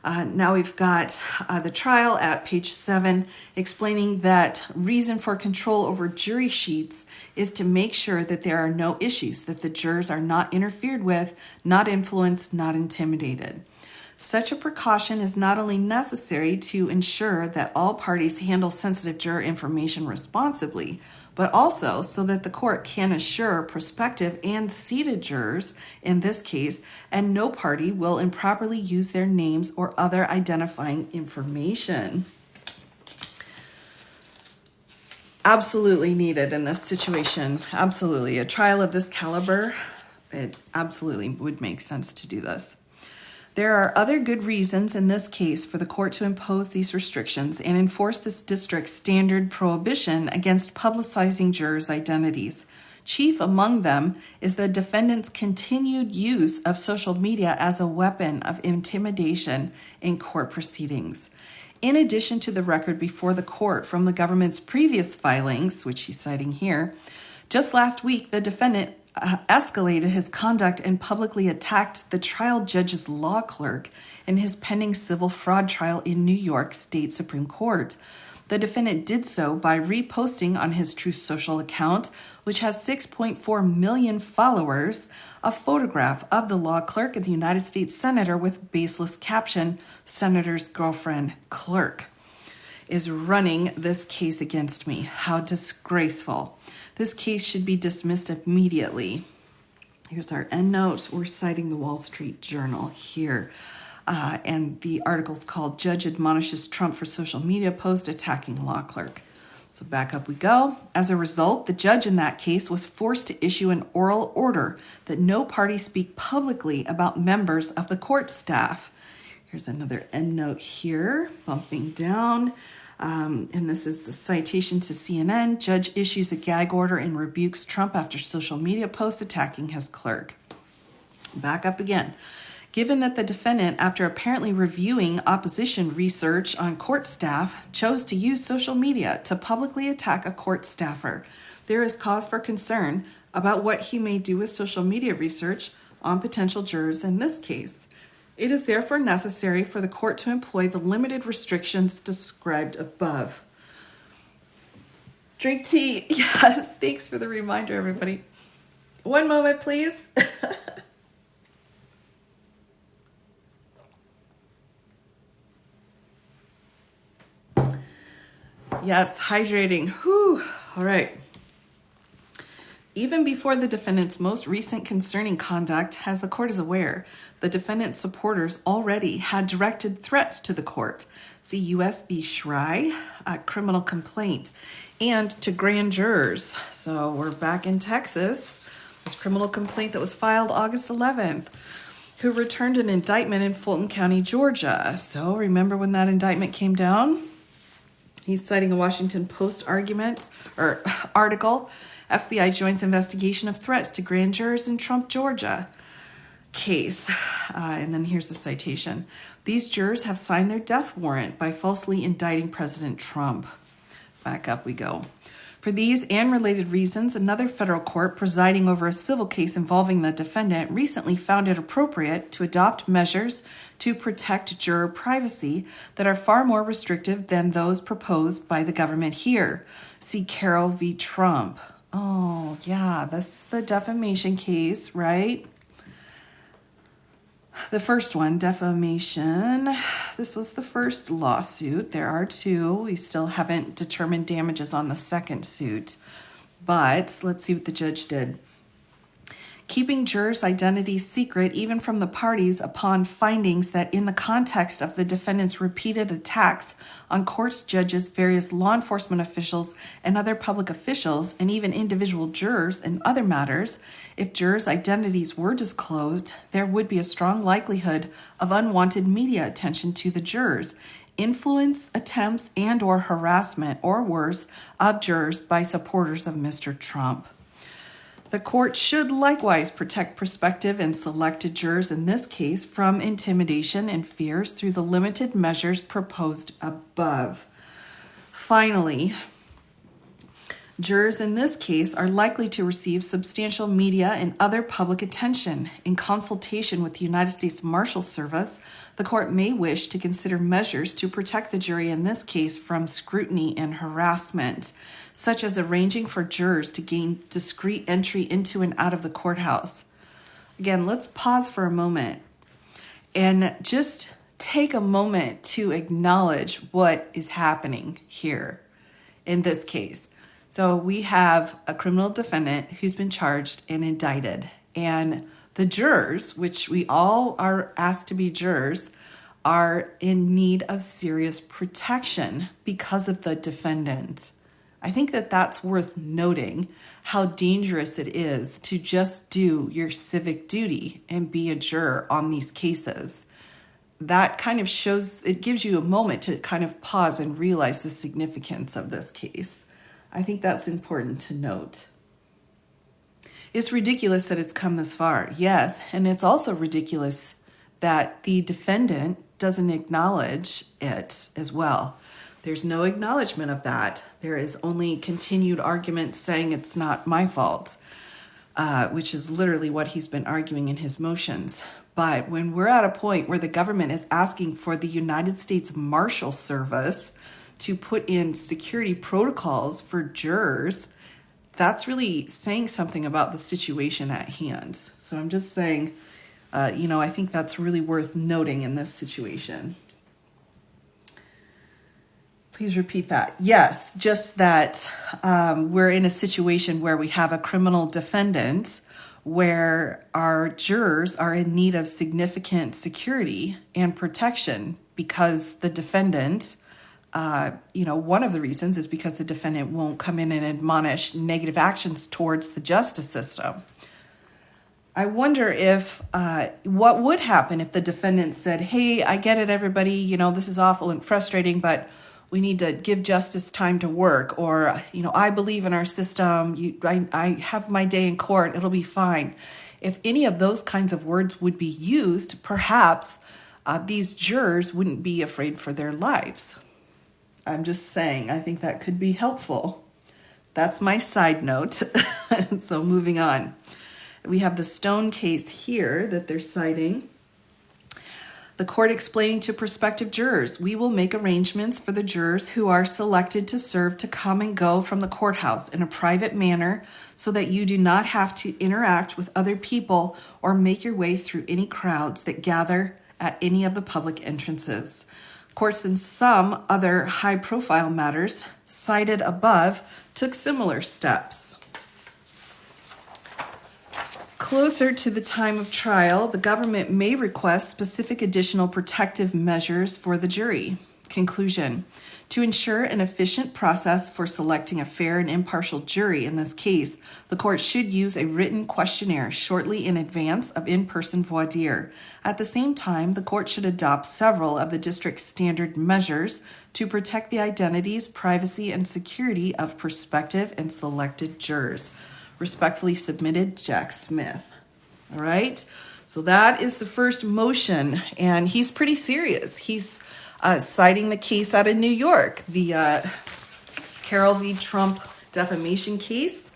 Now we've got the trial at page 7 explaining that reason for control over jury sheets is to make sure that there are no issues, that the jurors are not interfered with, not influenced, not intimidated. Such a precaution is not only necessary to ensure that all parties handle sensitive juror information responsibly, but also so that the court can assure prospective and seated jurors, in this case, and no party will improperly use their names or other identifying information. Absolutely needed in this situation. Absolutely. A trial of this caliber, it absolutely would make sense to do this. There are other good reasons in this case for the court to impose these restrictions and enforce this district's standard prohibition against publicizing jurors' identities. Chief among them is the defendant's continued use of social media as a weapon of intimidation in court proceedings. In addition to the record before the court from the government's previous filings, which he's citing here, just last week the defendant escalated his conduct and publicly attacked the trial judge's law clerk in his pending civil fraud trial in New York State Supreme Court. The defendant did so by reposting on his Truth Social account, which has 6.4 million followers, a photograph of the law clerk and the United States Senator with baseless caption, "Senator's girlfriend clerk is running this case against me. How disgraceful. This case should be dismissed immediately." Here's our endnote. We're citing the Wall Street Journal here. And the article's called "Judge Admonishes Trump for Social Media Post Attacking Law Clerk." So back up we go. As a result, the judge in that case was forced to issue an oral order that no party speak publicly about members of the court staff. Here's another endnote here, bumping down. And this is the citation to CNN. Judge issues a gag order and rebukes Trump after social media posts attacking his clerk. Back up again. Given that the defendant, after apparently reviewing opposition research on court staff, chose to use social media to publicly attack a court staffer, there is cause for concern about what he may do with social media research on potential jurors in this case. It is therefore necessary for the court to employ the limited restrictions described above. Drink tea. Yes, thanks for the reminder, everybody. One moment, please. Yes, hydrating. Whew. All right. Even before the defendant's most recent concerning conduct, as the court is aware, the defendant's supporters already had directed threats to the court. See U.S. v. Schrei, a criminal complaint, and to grand jurors. So we're back in Texas. This criminal complaint that was filed August 11th, who returned an indictment in Fulton County, Georgia. So remember when that indictment came down? He's citing a Washington Post article, FBI joins investigation of threats to grand jurors in Trump, Georgia case. And then here's the citation. These jurors have signed their death warrant by falsely indicting President Trump. Back up we go. For these and related reasons, another federal court presiding over a civil case involving the defendant recently found it appropriate to adopt measures to protect juror privacy that are far more restrictive than those proposed by the government here. See Carroll v. Trump. Oh, yeah, that's the defamation case, right? The first one, defamation. This was the first lawsuit. There are two. We still haven't determined damages on the second suit. But let's see what the judge did. Keeping jurors' identities secret even from the parties upon findings that in the context of the defendant's repeated attacks on courts, judges, various law enforcement officials, and other public officials, and even individual jurors in other matters, if jurors' identities were disclosed, there would be a strong likelihood of unwanted media attention to the jurors, influence, attempts, and or harassment, or worse, of jurors by supporters of Mr. Trump. The court should likewise protect prospective and selected jurors in this case from intimidation and fears through the limited measures proposed above. Finally, jurors in this case are likely to receive substantial media and other public attention. In consultation with the United States Marshal Service, the court may wish to consider measures to protect the jury in this case from scrutiny and harassment, such as arranging for jurors to gain discreet entry into and out of the courthouse. Again, let's pause for a moment and just take a moment to acknowledge what is happening here in this case. So we have a criminal defendant who's been charged and indicted, and the jurors, which we all are asked to be jurors, are in need of serious protection because of the defendant. I think that that's worth noting, how dangerous it is to just do your civic duty and be a juror on these cases. that kind of shows, it gives you a moment to kind of pause and realize the significance of this case. I think that's important to note. It's ridiculous that it's come this far, yes, and it's also ridiculous that the defendant doesn't acknowledge it as well. There's no acknowledgement of that. There is only continued argument saying it's not my fault, which is literally what he's been arguing in his motions. But when we're at a point where the government is asking for the United States Marshal Service to put in security protocols for jurors, that's really saying something about the situation at hand. So I'm just saying, I think that's really worth noting in this situation. Please repeat that. Yes, just that we're in a situation where we have a criminal defendant where our jurors are in need of significant security and protection because the defendant, one of the reasons is because the defendant won't come in and admonish negative actions towards the justice system. I wonder if what would happen if the defendant said, hey, I get it, everybody, this is awful and frustrating, but we need to give justice time to work, or, I believe in our system. I have my day in court. It'll be fine. If any of those kinds of words would be used, perhaps these jurors wouldn't be afraid for their lives. I'm just saying, I think that could be helpful. That's my side note. So moving on. We have the Stone case here that they're citing. The court explaining to prospective jurors, we will make arrangements for the jurors who are selected to serve to come and go from the courthouse in a private manner so that you do not have to interact with other people or make your way through any crowds that gather at any of the public entrances. Courts in some other high-profile matters cited above took similar steps. Closer to the time of trial, the government may request specific additional protective measures for the jury. Conclusion. To ensure an efficient process for selecting a fair and impartial jury in this case, the court should use a written questionnaire shortly in advance of in-person voir dire. At the same time, the court should adopt several of the district's standard measures to protect the identities, privacy, and security of prospective and selected jurors. Respectfully submitted, Jack Smith. All right, so that is the first motion, and he's pretty serious. He's citing the case out of New York, the Carroll v. Trump defamation case,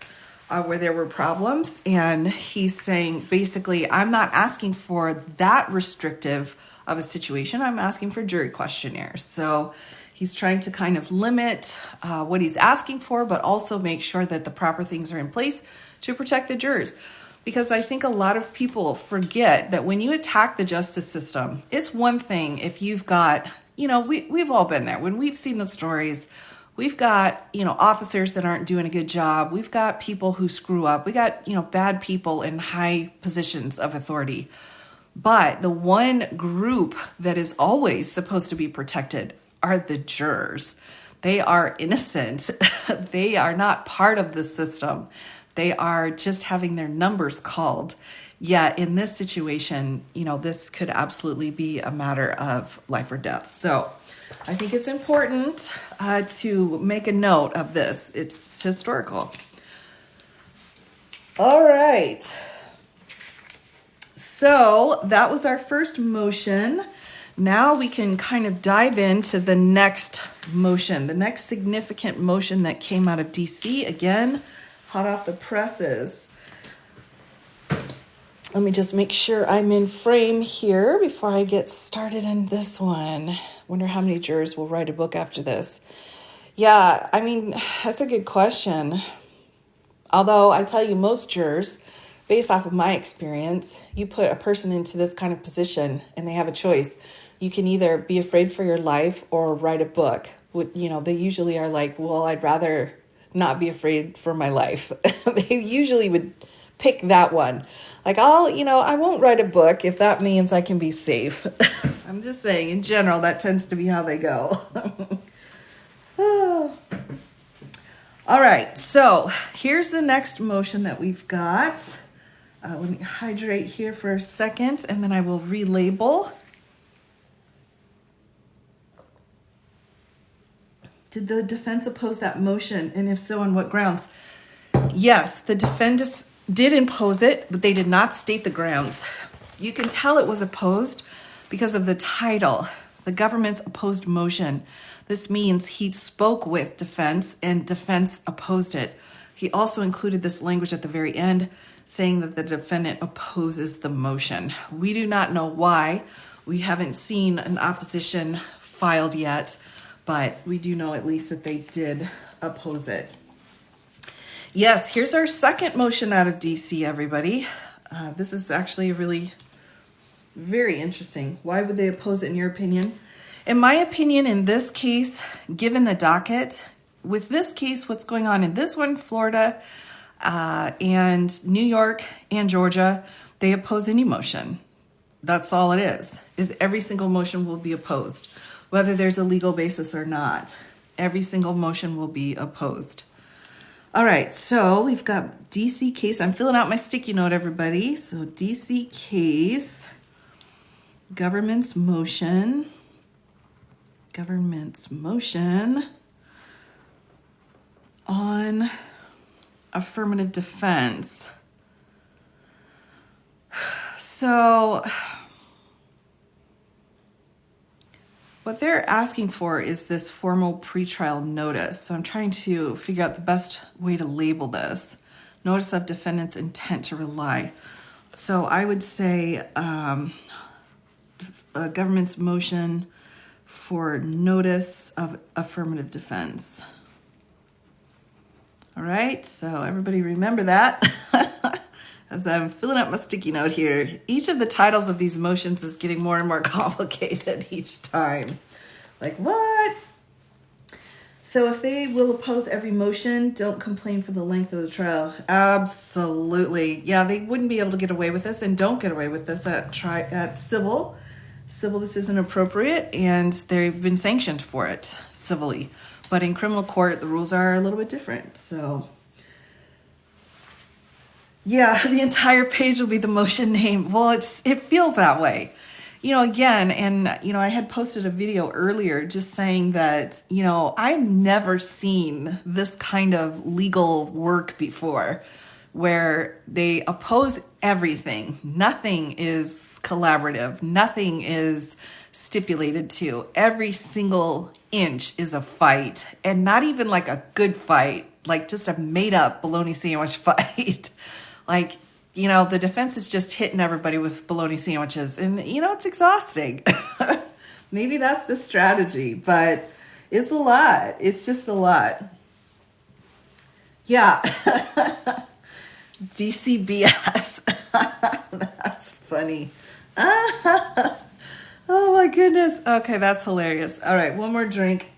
where there were problems, and he's saying, basically, I'm not asking for that restrictive of a situation. I'm asking for jury questionnaires. So he's trying to kind of limit what he's asking for, but also make sure that the proper things are in place to protect the jurors. Because I think a lot of people forget that when you attack the justice system, it's one thing if you've got, we've all been there. When we've seen the stories, we've got, officers that aren't doing a good job. We've got people who screw up. We got, bad people in high positions of authority. But the one group that is always supposed to be protected are the jurors. They are innocent. They are not part of the system. They are just having their numbers called. Yet in this situation, this could absolutely be a matter of life or death. So I think it's important to make a note of this. It's historical. All right. So that was our first motion. Now we can kind of dive into the next motion, the next significant motion that came out of DC. Again, hot off the presses. Let me just make sure I'm in frame here before I get started in this one. Wonder how many jurors will write a book after this. Yeah, that's a good question. Although I tell you, most jurors, based off of my experience, you put a person into this kind of position and they have a choice. You can either be afraid for your life or write a book. They usually are like, well, I'd rather not be afraid for my life. They usually would pick that one. Like, I won't write a book if that means I can be safe. I'm just saying, in general, that tends to be how they go. All right, so here's the next motion that we've got. Let me hydrate here for a second, and then I will relabel. Did the defense oppose that motion? And if so, on what grounds? Yes, the defendants did impose it, but they did not state the grounds. You can tell it was opposed because of the title, the government's opposed motion. This means he spoke with defense and defense opposed it. He also included this language at the very end saying that the defendant opposes the motion. We do not know why. We haven't seen an opposition filed yet, but we do know at least that they did oppose it. Yes, here's our second motion out of DC, everybody. This is actually really very interesting. Why would they oppose it in your opinion? In my opinion, in this case, given the docket, with this case, what's going on in this one, Florida and New York and Georgia, they oppose any motion. That's all it is every single motion will be opposed, whether there's a legal basis or not. Every single motion will be opposed. All right, so we've got DC case. I'm filling out my sticky note, everybody. So DC case, government's motion on affirmative defense. So what they're asking for is this formal pretrial notice. So I'm trying to figure out the best way to label this. Notice of defendant's intent to rely. So I would say a government's motion for notice of affirmative defense. All right, so everybody remember that. As I'm filling up my sticky note here, each of the titles of these motions is getting more and more complicated each time. Like, what? So if they will oppose every motion, don't complain for the length of the trial. Absolutely. Yeah, they wouldn't be able to get away with this, and don't get away with this at civil. Civil, this isn't appropriate, and they've been sanctioned for it civilly. But in criminal court, the rules are a little bit different. So yeah, the entire page will be the motion name. Well, it feels that way. Again, and, I had posted a video earlier just saying that, I've never seen this kind of legal work before where they oppose everything. Nothing is collaborative. Nothing is stipulated to. Every single inch is a fight, and not even like a good fight, like just a made up bologna sandwich fight. Like, the defense is just hitting everybody with bologna sandwiches, and, it's exhausting. Maybe that's the strategy, but it's a lot. It's just a lot. Yeah. DCBS. That's funny. Oh my goodness. Okay, that's hilarious. All right, one more drink.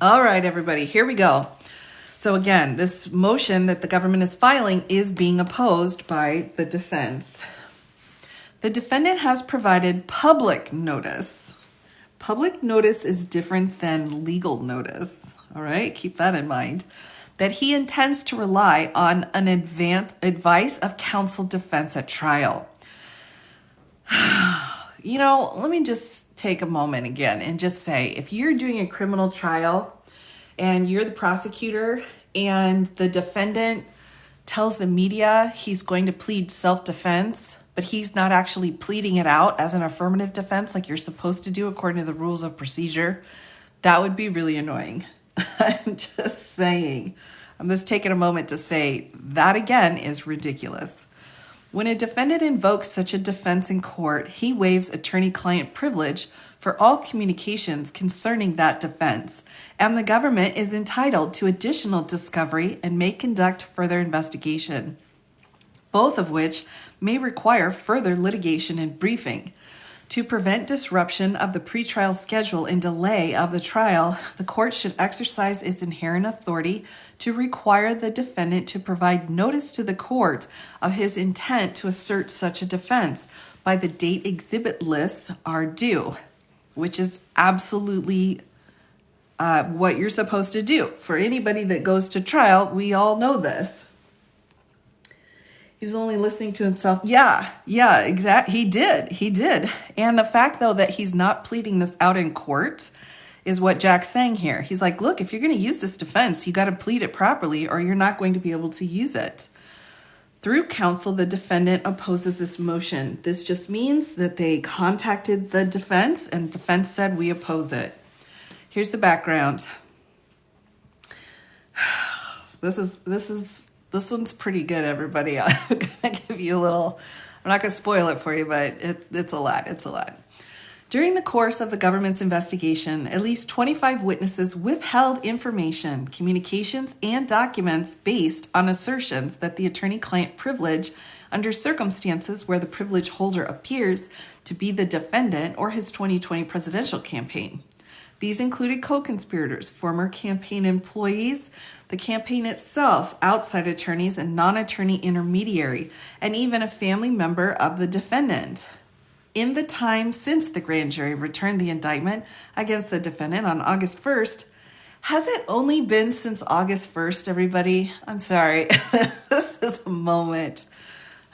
All right, everybody, here we go. So again, this motion that the government is filing is being opposed by the defense. The defendant has provided public notice. Public notice is different than legal notice. All right, keep that in mind. That he intends to rely on an advice of counsel defense at trial. Let me just take a moment again and just say, if you're doing a criminal trial and you're the prosecutor and the defendant tells the media he's going to plead self-defense, but he's not actually pleading it out as an affirmative defense like you're supposed to do according to the rules of procedure, that would be really annoying. I'm just saying. I'm just taking a moment to say that again is ridiculous. When a defendant invokes such a defense in court, he waives attorney-client privilege for all communications concerning that defense, and the government is entitled to additional discovery and may conduct further investigation, both of which may require further litigation and briefing. To prevent disruption of the pretrial schedule and delay of the trial, the court should exercise its inherent authority to require the defendant to provide notice to the court of his intent to assert such a defense by the date exhibit lists are due, which is absolutely what you're supposed to do. For anybody that goes to trial, we all know this. He was only listening to himself. Yeah, exactly. He did. And the fact, though, that he's not pleading this out in court is what Jack's saying here. He's like, look, if you're going to use this defense, you got to plead it properly or you're not going to be able to use it. Through counsel, the defendant opposes this motion. This just means that they contacted the defense and defense said, we oppose it. Here's the background. This one's pretty good, everybody. I'm going to give you a little, I'm not going to spoil it for you, but it's a lot. It's a lot. During the course of the government's investigation, at least 25 witnesses withheld information, communications, and documents based on assertions that the attorney-client privilege under circumstances where the privilege holder appears to be the defendant or his 2020 presidential campaign. These included co-conspirators, former campaign employees, the campaign itself, outside attorneys, and non-attorney intermediary, and even a family member of the defendant. In the time since the grand jury returned the indictment against the defendant on August 1st, has it only been since August 1st, everybody? I'm sorry. This is a moment.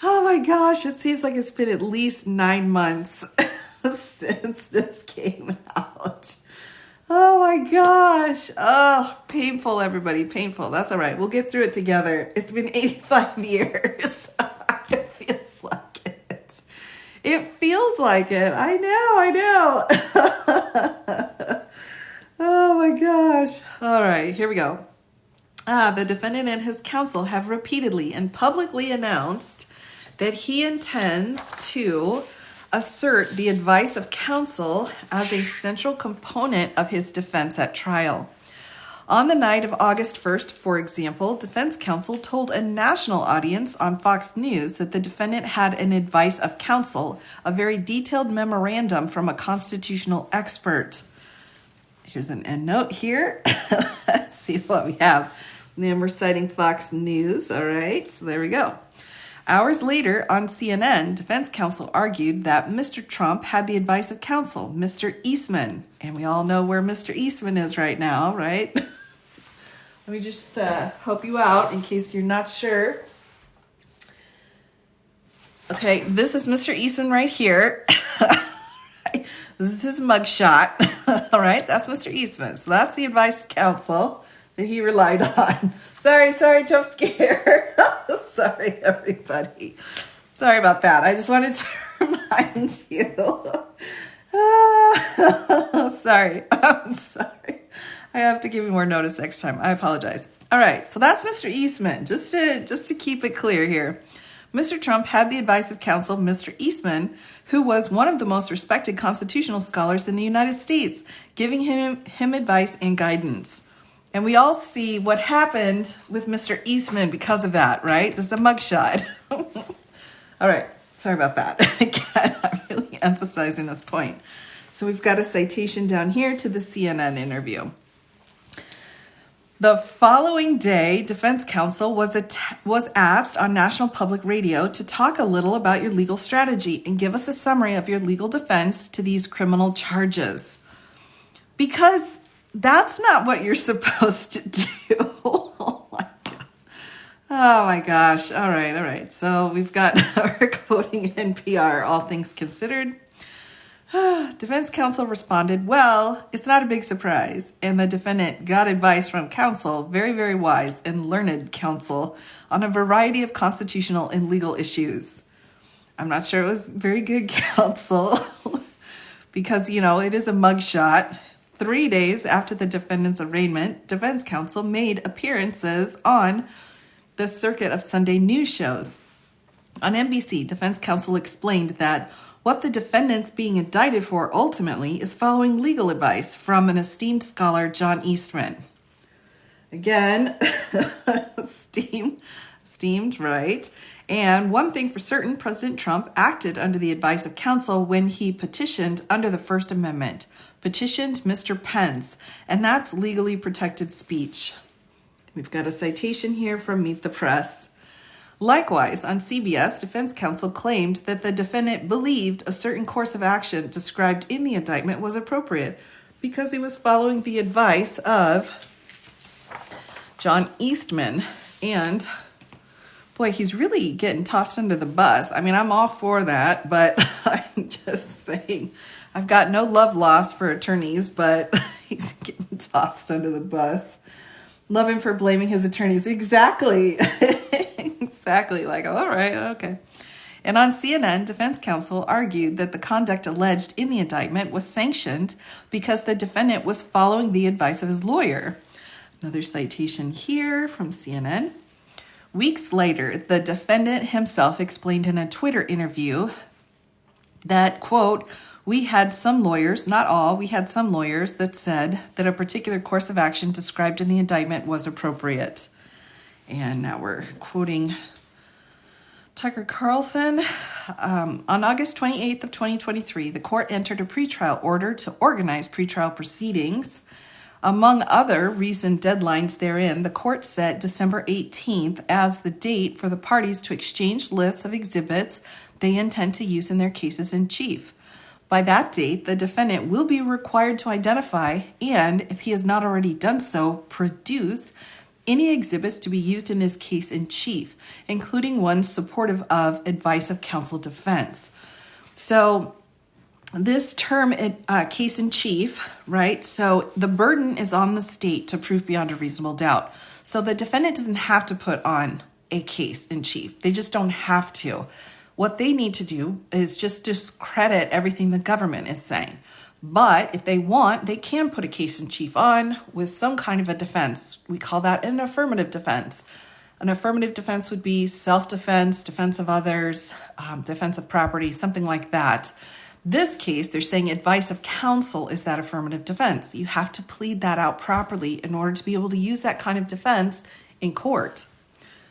Oh my gosh, it seems like it's been at least 9 months since this came out. Oh my gosh. Oh, painful, everybody. Painful. That's all right. We'll get through it together. It's been 85 years. It feels like it. It feels like it. I know. Oh my gosh. All right, here we go. The defendant and his counsel have repeatedly and publicly announced that he intends to assert the advice of counsel as a central component of his defense at trial. On the night of August 1st, for example, defense counsel told a national audience on Fox News that the defendant had an advice of counsel, a very detailed memorandum from a constitutional expert. Here's an end note here. Let's see what we have. And then we're citing Fox News. All right, so there we go. Hours later on CNN, defense counsel argued that Mr. Trump had the advice of counsel, Mr. Eastman. And we all know where Mr. Eastman is right now, right? Let me just help you out in case you're not sure. Okay, this is Mr. Eastman right here. This is his mugshot. All right, that's Mr. Eastman. So that's the advice of counsel that he relied on. Sorry, jump scare. Sorry, everybody. Sorry about that. I just wanted to remind you. Sorry. I'm sorry. I have to give you more notice next time. I apologize. All right, so that's Mr. Eastman. Just to keep it clear here. Mr. Trump had the advice of counsel, Mr. Eastman, who was one of the most respected constitutional scholars in the United States, giving him advice and guidance. And we all see what happened with Mr. Eastman because of that, right? This is a mugshot. All right, sorry about that. Again, I'm really emphasizing this point. So we've got a citation down here to the CNN interview. The following day, defense counsel was asked on National Public Radio to talk a little about your legal strategy and give us a summary of your legal defense to these criminal charges. Because that's not what you're supposed to do. Oh my gosh. All right. So we've got our quoting NPR, all things considered. Defense counsel responded, well, it's not a big surprise. And the defendant got advice from counsel, very, very wise and learned counsel, on a variety of constitutional and legal issues. I'm not sure it was very good counsel because, it is a mugshot. 3 days after the defendant's arraignment, defense counsel made appearances on the circuit of Sunday news shows. On NBC, defense counsel explained that what the defendant's being indicted for ultimately is following legal advice from an esteemed scholar, John Eastman. Again, esteemed, right? And one thing for certain, President Trump acted under the advice of counsel when he petitioned under the First Amendment. Petitioned Mr. Pence, and that's legally protected speech. We've got a citation here from Meet the Press. Likewise, on CBS, defense counsel claimed that the defendant believed a certain course of action described in the indictment was appropriate because he was following the advice of John Eastman. And Boy, he's really getting tossed under the bus. I mean, I'm all for that, but I'm just saying, I've got no love lost for attorneys, but he's getting tossed under the bus. Love him for blaming his attorneys. Exactly. Exactly. Like, all right, okay. And on CNN, defense counsel argued that the conduct alleged in the indictment was sanctioned because the defendant was following the advice of his lawyer. Another citation here from CNN. Weeks later, the defendant himself explained in a Twitter interview that, quote, we had some lawyers, not all, we had some lawyers that said that a particular course of action described in the indictment was appropriate. And now we're quoting Tucker Carlson. On August 28th of 2023, the court entered a pretrial order to organize pretrial proceedings. Among other recent deadlines therein, the court set December 18th as the date for the parties to exchange lists of exhibits they intend to use in their cases in chief. By that date, the defendant will be required to identify and, if he has not already done so, produce any exhibits to be used in his case in chief, including ones supportive of advice of counsel defense. So this term, case in chief, right? So the burden is on the state to prove beyond a reasonable doubt. So the defendant doesn't have to put on a case in chief. They just don't have to. What they need to do is just discredit everything the government is saying. But if they want, they can put a case in chief on with some kind of a defense. We call that an affirmative defense. An affirmative defense would be self-defense, defense of others, defense of property, something like that. This case, they're saying advice of counsel is that affirmative defense. You have to plead that out properly in order to be able to use that kind of defense in court.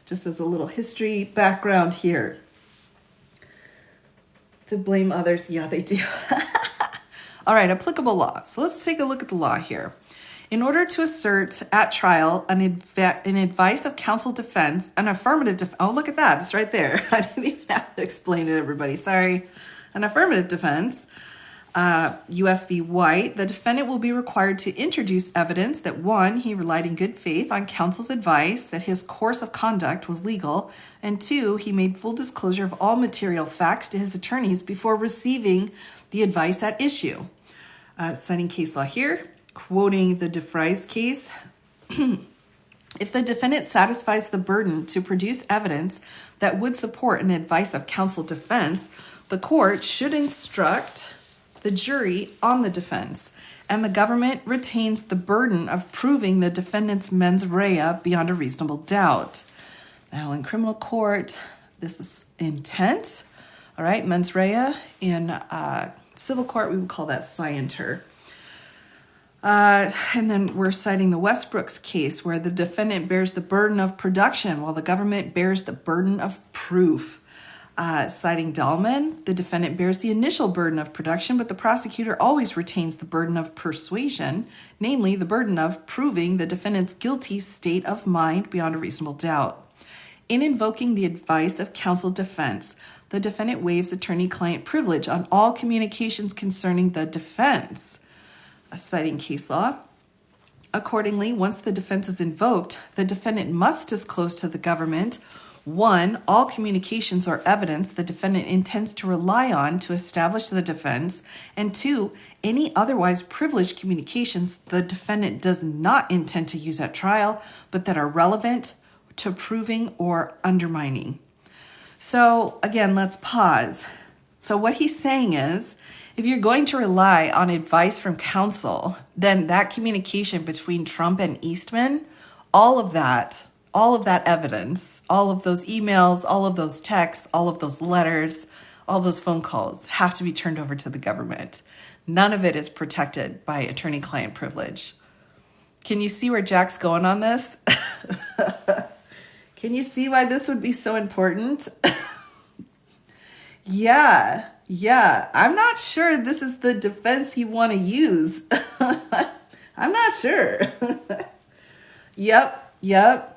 Just as a little history background here. To blame others, yeah, they do. All right, applicable law. So let's take a look at the law here. In order to assert at trial an advice of counsel defense, an affirmative defense, oh, look at that, it's right there. I didn't even have to explain it, everybody, sorry. An affirmative defense, U.S. v. White, the defendant will be required to introduce evidence that, one, he relied in good faith on counsel's advice that his course of conduct was legal, and two, he made full disclosure of all material facts to his attorneys before receiving the advice at issue. Citing case law here, quoting the DeFries case, if the defendant satisfies the burden to produce evidence that would support an advice of counsel defense, the court should instruct the jury on the defense, and the government retains the burden of proving the defendant's mens rea beyond a reasonable doubt. Now, in criminal court, this is intent, all right, mens rea. In civil court, we would call that scienter. And then we're citing the Westbrooks case where the defendant bears the burden of production while the government bears the burden of proof. Citing Dahlman, the defendant bears the initial burden of production, but the prosecutor always retains the burden of persuasion, namely the burden of proving the defendant's guilty state of mind beyond a reasonable doubt. In invoking the advice of counsel defense, the defendant waives attorney-client privilege on all communications concerning the defense. Citing case law. Accordingly, once the defense is invoked, the defendant must disclose to the government, one, all communications or evidence the defendant intends to rely on to establish the defense, and two, any otherwise privileged communications the defendant does not intend to use at trial, but that are relevant to proving or undermining. So again, let's pause. So what he's saying is, if you're going to rely on advice from counsel, then that communication between Trump and Eastman, all of that evidence, all of those emails, all of those texts, all of those letters, all those phone calls have to be turned over to the government. None of it is protected by attorney-client privilege. Can you see where Jack's going on this? Can you see why this would be so important? Yeah. I'm not sure this is the defense you want to use. I'm not sure. Yep.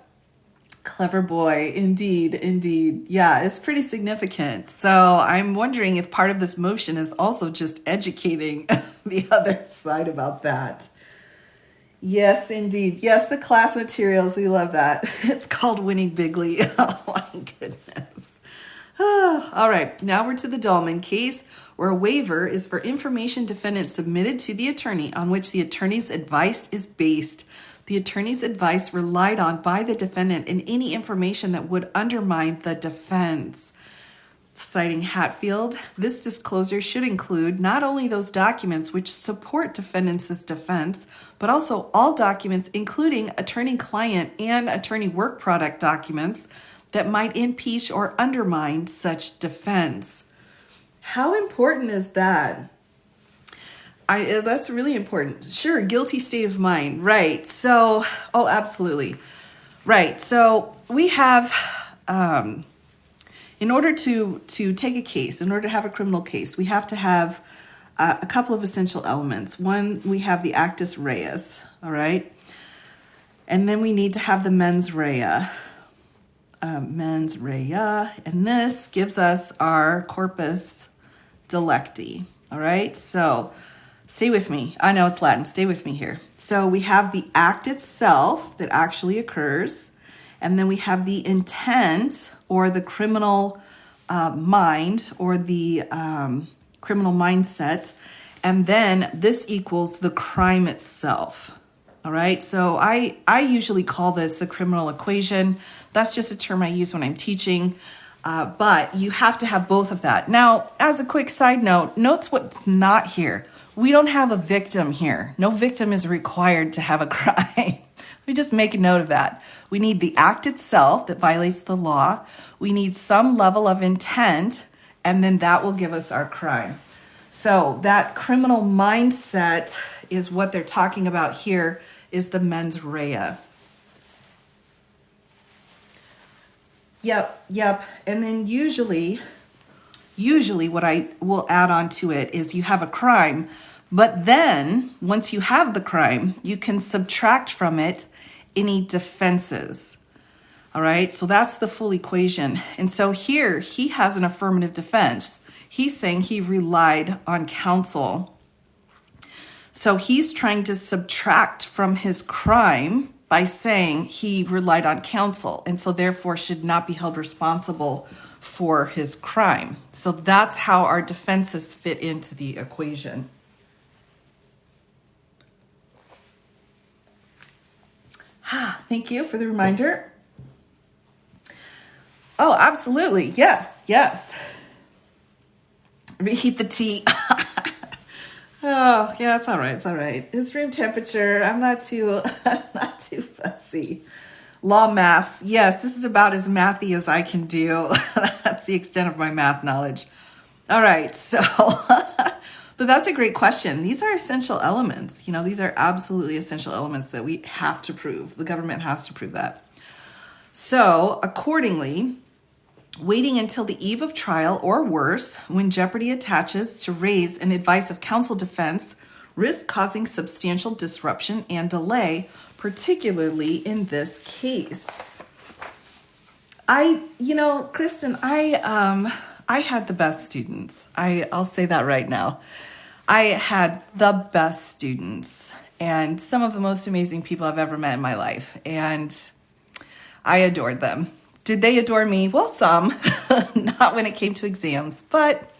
Clever boy. Indeed. Yeah, it's pretty significant. So I'm wondering if part of this motion is also just educating the other side about that. Yes, indeed. Yes, the class materials. We love that. It's called Winning Bigly. Oh my goodness. All right, now we're to the Dahlman case, where a waiver is for information defendant submitted to the attorney on which the attorney's advice is based. The attorney's advice relied on by the defendant in any information that would undermine the defense. Citing Hatfield, this disclosure should include not only those documents which support defendant's defense, but also all documents, including attorney-client and attorney work product documents that might impeach or undermine such defense. How important is that? That's really important. Sure, guilty state of mind, right? So, oh, absolutely. Right, so we have, in order to take a case, in order to have a criminal case, we have to have a couple of essential elements. One, we have the actus reus, all right? And then we need to have the mens rea. And this gives us our corpus delicti, all right? So stay with me. I know it's Latin. Stay with me here. So we have the act itself that actually occurs, and then we have the intent or the criminal mind or the criminal mindset, and then this equals the crime itself. All right, so I usually call this the criminal equation. That's just a term I use when I'm teaching, but you have to have both of that. Now, as a quick side note, notes what's not here. We don't have a victim here. No victim is required to have a crime. We just make a note of that. We need the act itself that violates the law. We need some level of intent, and then that will give us our crime. So that criminal mindset is what they're talking about here, is the mens rea. Yep. And then usually what I will add on to it is you have a crime, but then once you have the crime, you can subtract from it any defenses. All right, so that's the full equation. And so here he has an affirmative defense. He's saying he relied on counsel. So he's trying to subtract from his crime by saying he relied on counsel, and so therefore should not be held responsible for his crime. So that's how our defenses fit into the equation. Thank you for the reminder. Oh, absolutely. Yes. Reheat the tea. Oh, yeah, it's all right. It's room temperature. I'm not too fussy. Law maths. Yes, this is about as mathy as I can do. That's the extent of my math knowledge. All right, so, but that's a great question. These are essential elements. These are absolutely essential elements that we have to prove. The government has to prove that. So, accordingly, waiting until the eve of trial or worse, when jeopardy attaches, to raise an advice of counsel defense risks causing substantial disruption and delay, particularly in this case. Kristen, I had the best students. I'll say that right now. I had the best students and some of the most amazing people I've ever met in my life, and I adored them. Did they adore me? Well, some, not when it came to exams, but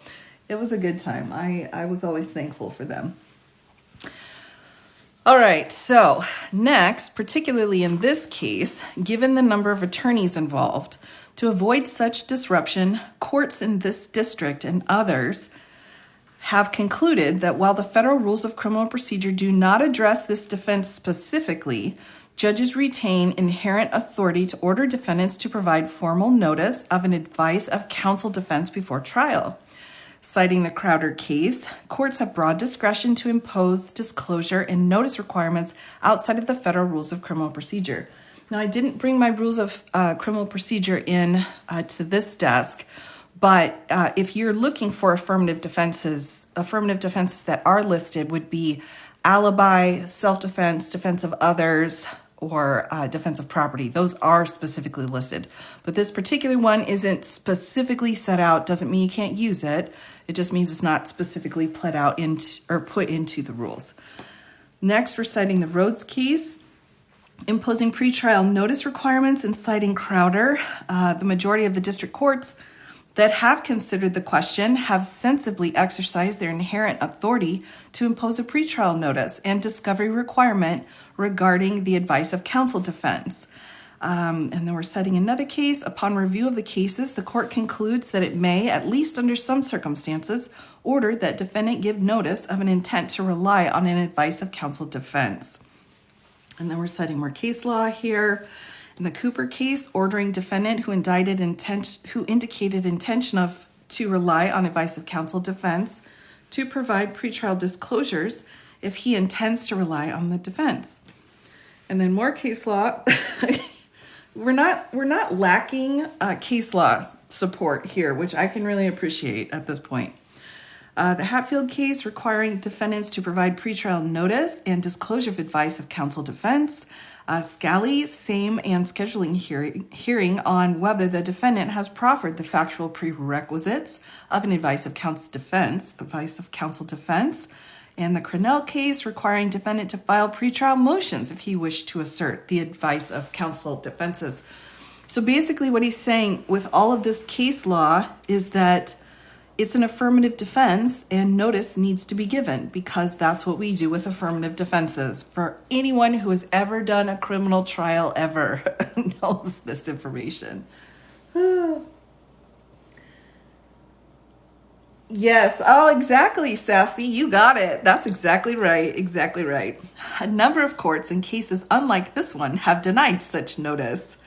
it was a good time. I was always thankful for them. All right, so next, particularly in this case, given the number of attorneys involved, to avoid such disruption, courts in this district and others have concluded that while the federal rules of criminal procedure do not address this defense specifically, judges retain inherent authority to order defendants to provide formal notice of an advice of counsel defense before trial. Citing the Crowder case, courts have broad discretion to impose disclosure and notice requirements outside of the federal rules of criminal procedure. Now, I didn't bring my rules of criminal procedure in to this desk, but if you're looking for affirmative defenses that are listed would be alibi, self-defense, defense of others, or defense of property. Those are specifically listed. But this particular one isn't specifically set out. Doesn't mean you can't use it. It just means it's not specifically put into the rules. Next, we're citing the Rhodes case, imposing pretrial notice requirements and citing Crowder. The majority of the district courts that have considered the question have sensibly exercised their inherent authority to impose a pretrial notice and discovery requirement regarding the advice of counsel defense. And then we're citing another case. Upon review of the cases, the court concludes that it may, at least under some circumstances, order that defendant give notice of an intent to rely on an advice of counsel defense. And then we're citing more case law here. In the Cooper case, ordering defendant who indicated intention to rely on advice of counsel defense to provide pretrial disclosures if he intends to rely on the defense. And then more case law. We're not lacking case law support here, which I can really appreciate at this point. The Hatfield case requiring defendants to provide pretrial notice and disclosure of advice of counsel defense. Scally, same and scheduling hearing on whether the defendant has proffered the factual prerequisites of an advice of counsel defense. And the Cronell case requiring defendant to file pretrial motions if he wished to assert the advice of counsel defenses. So basically what he's saying with all of this case law is that it's an affirmative defense and notice needs to be given because that's what we do with affirmative defenses. For anyone who has ever done a criminal trial ever knows this information. Yes. Oh, exactly, Sassy. You got it. That's exactly right. Exactly right. A number of courts in cases unlike this one have denied such notice.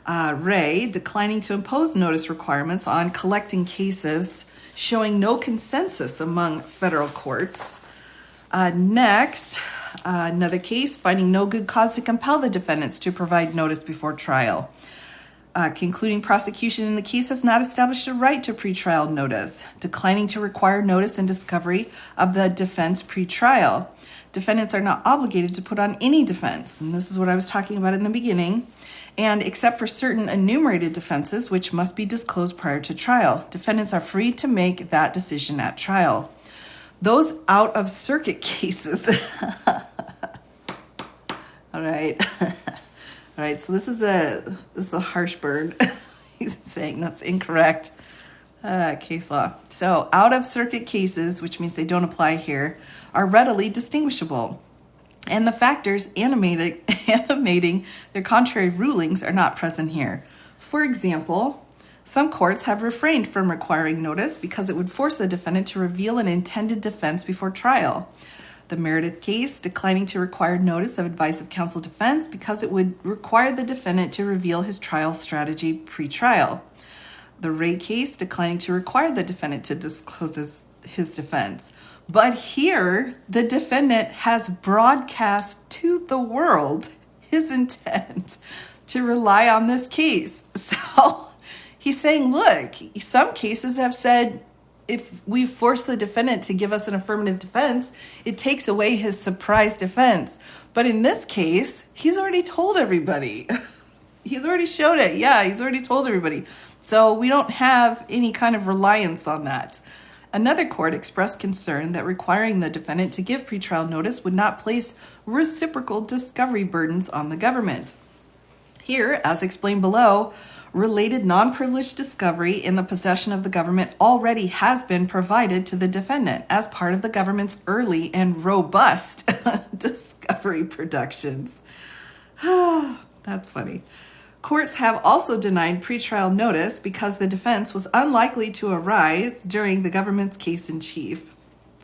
Ray declining to impose notice requirements on collecting cases showing no consensus among federal courts. Next, another case finding no good cause to compel the defendants to provide notice before trial. Concluding prosecution in the case has not established a right to pretrial notice, declining to require notice and discovery of the defense pretrial. Defendants are not obligated to put on any defense, and this is what I was talking about in the beginning, and except for certain enumerated defenses which must be disclosed prior to trial. Defendants are free to make that decision at trial. Those out-of-circuit cases... All right. All right, so this is a harsh burn. He's saying that's incorrect case law. So out-of-circuit cases, which means they don't apply here, are readily distinguishable. And the factors animating their contrary rulings are not present here. For example, some courts have refrained from requiring notice because it would force the defendant to reveal an intended defense before trial. The Meredith case declining to require notice of advice of counsel defense because it would require the defendant to reveal his trial strategy pre-trial. The Ray case declining to require the defendant to disclose his defense. But here, the defendant has broadcast to the world his intent to rely on this case. So he's saying, look, some cases have said, if we force the defendant to give us an affirmative defense, it takes away his surprise defense. But in this case, he's already told everybody. He's already showed it. Yeah, he's already told everybody. So we don't have any kind of reliance on that. Another court expressed concern that requiring the defendant to give pretrial notice would not place reciprocal discovery burdens on the government. Here, as explained below, related non-privileged discovery in the possession of the government already has been provided to the defendant as part of the government's early and robust discovery productions. That's funny. Courts have also denied pretrial notice because the defense was unlikely to arise during the government's case in chief.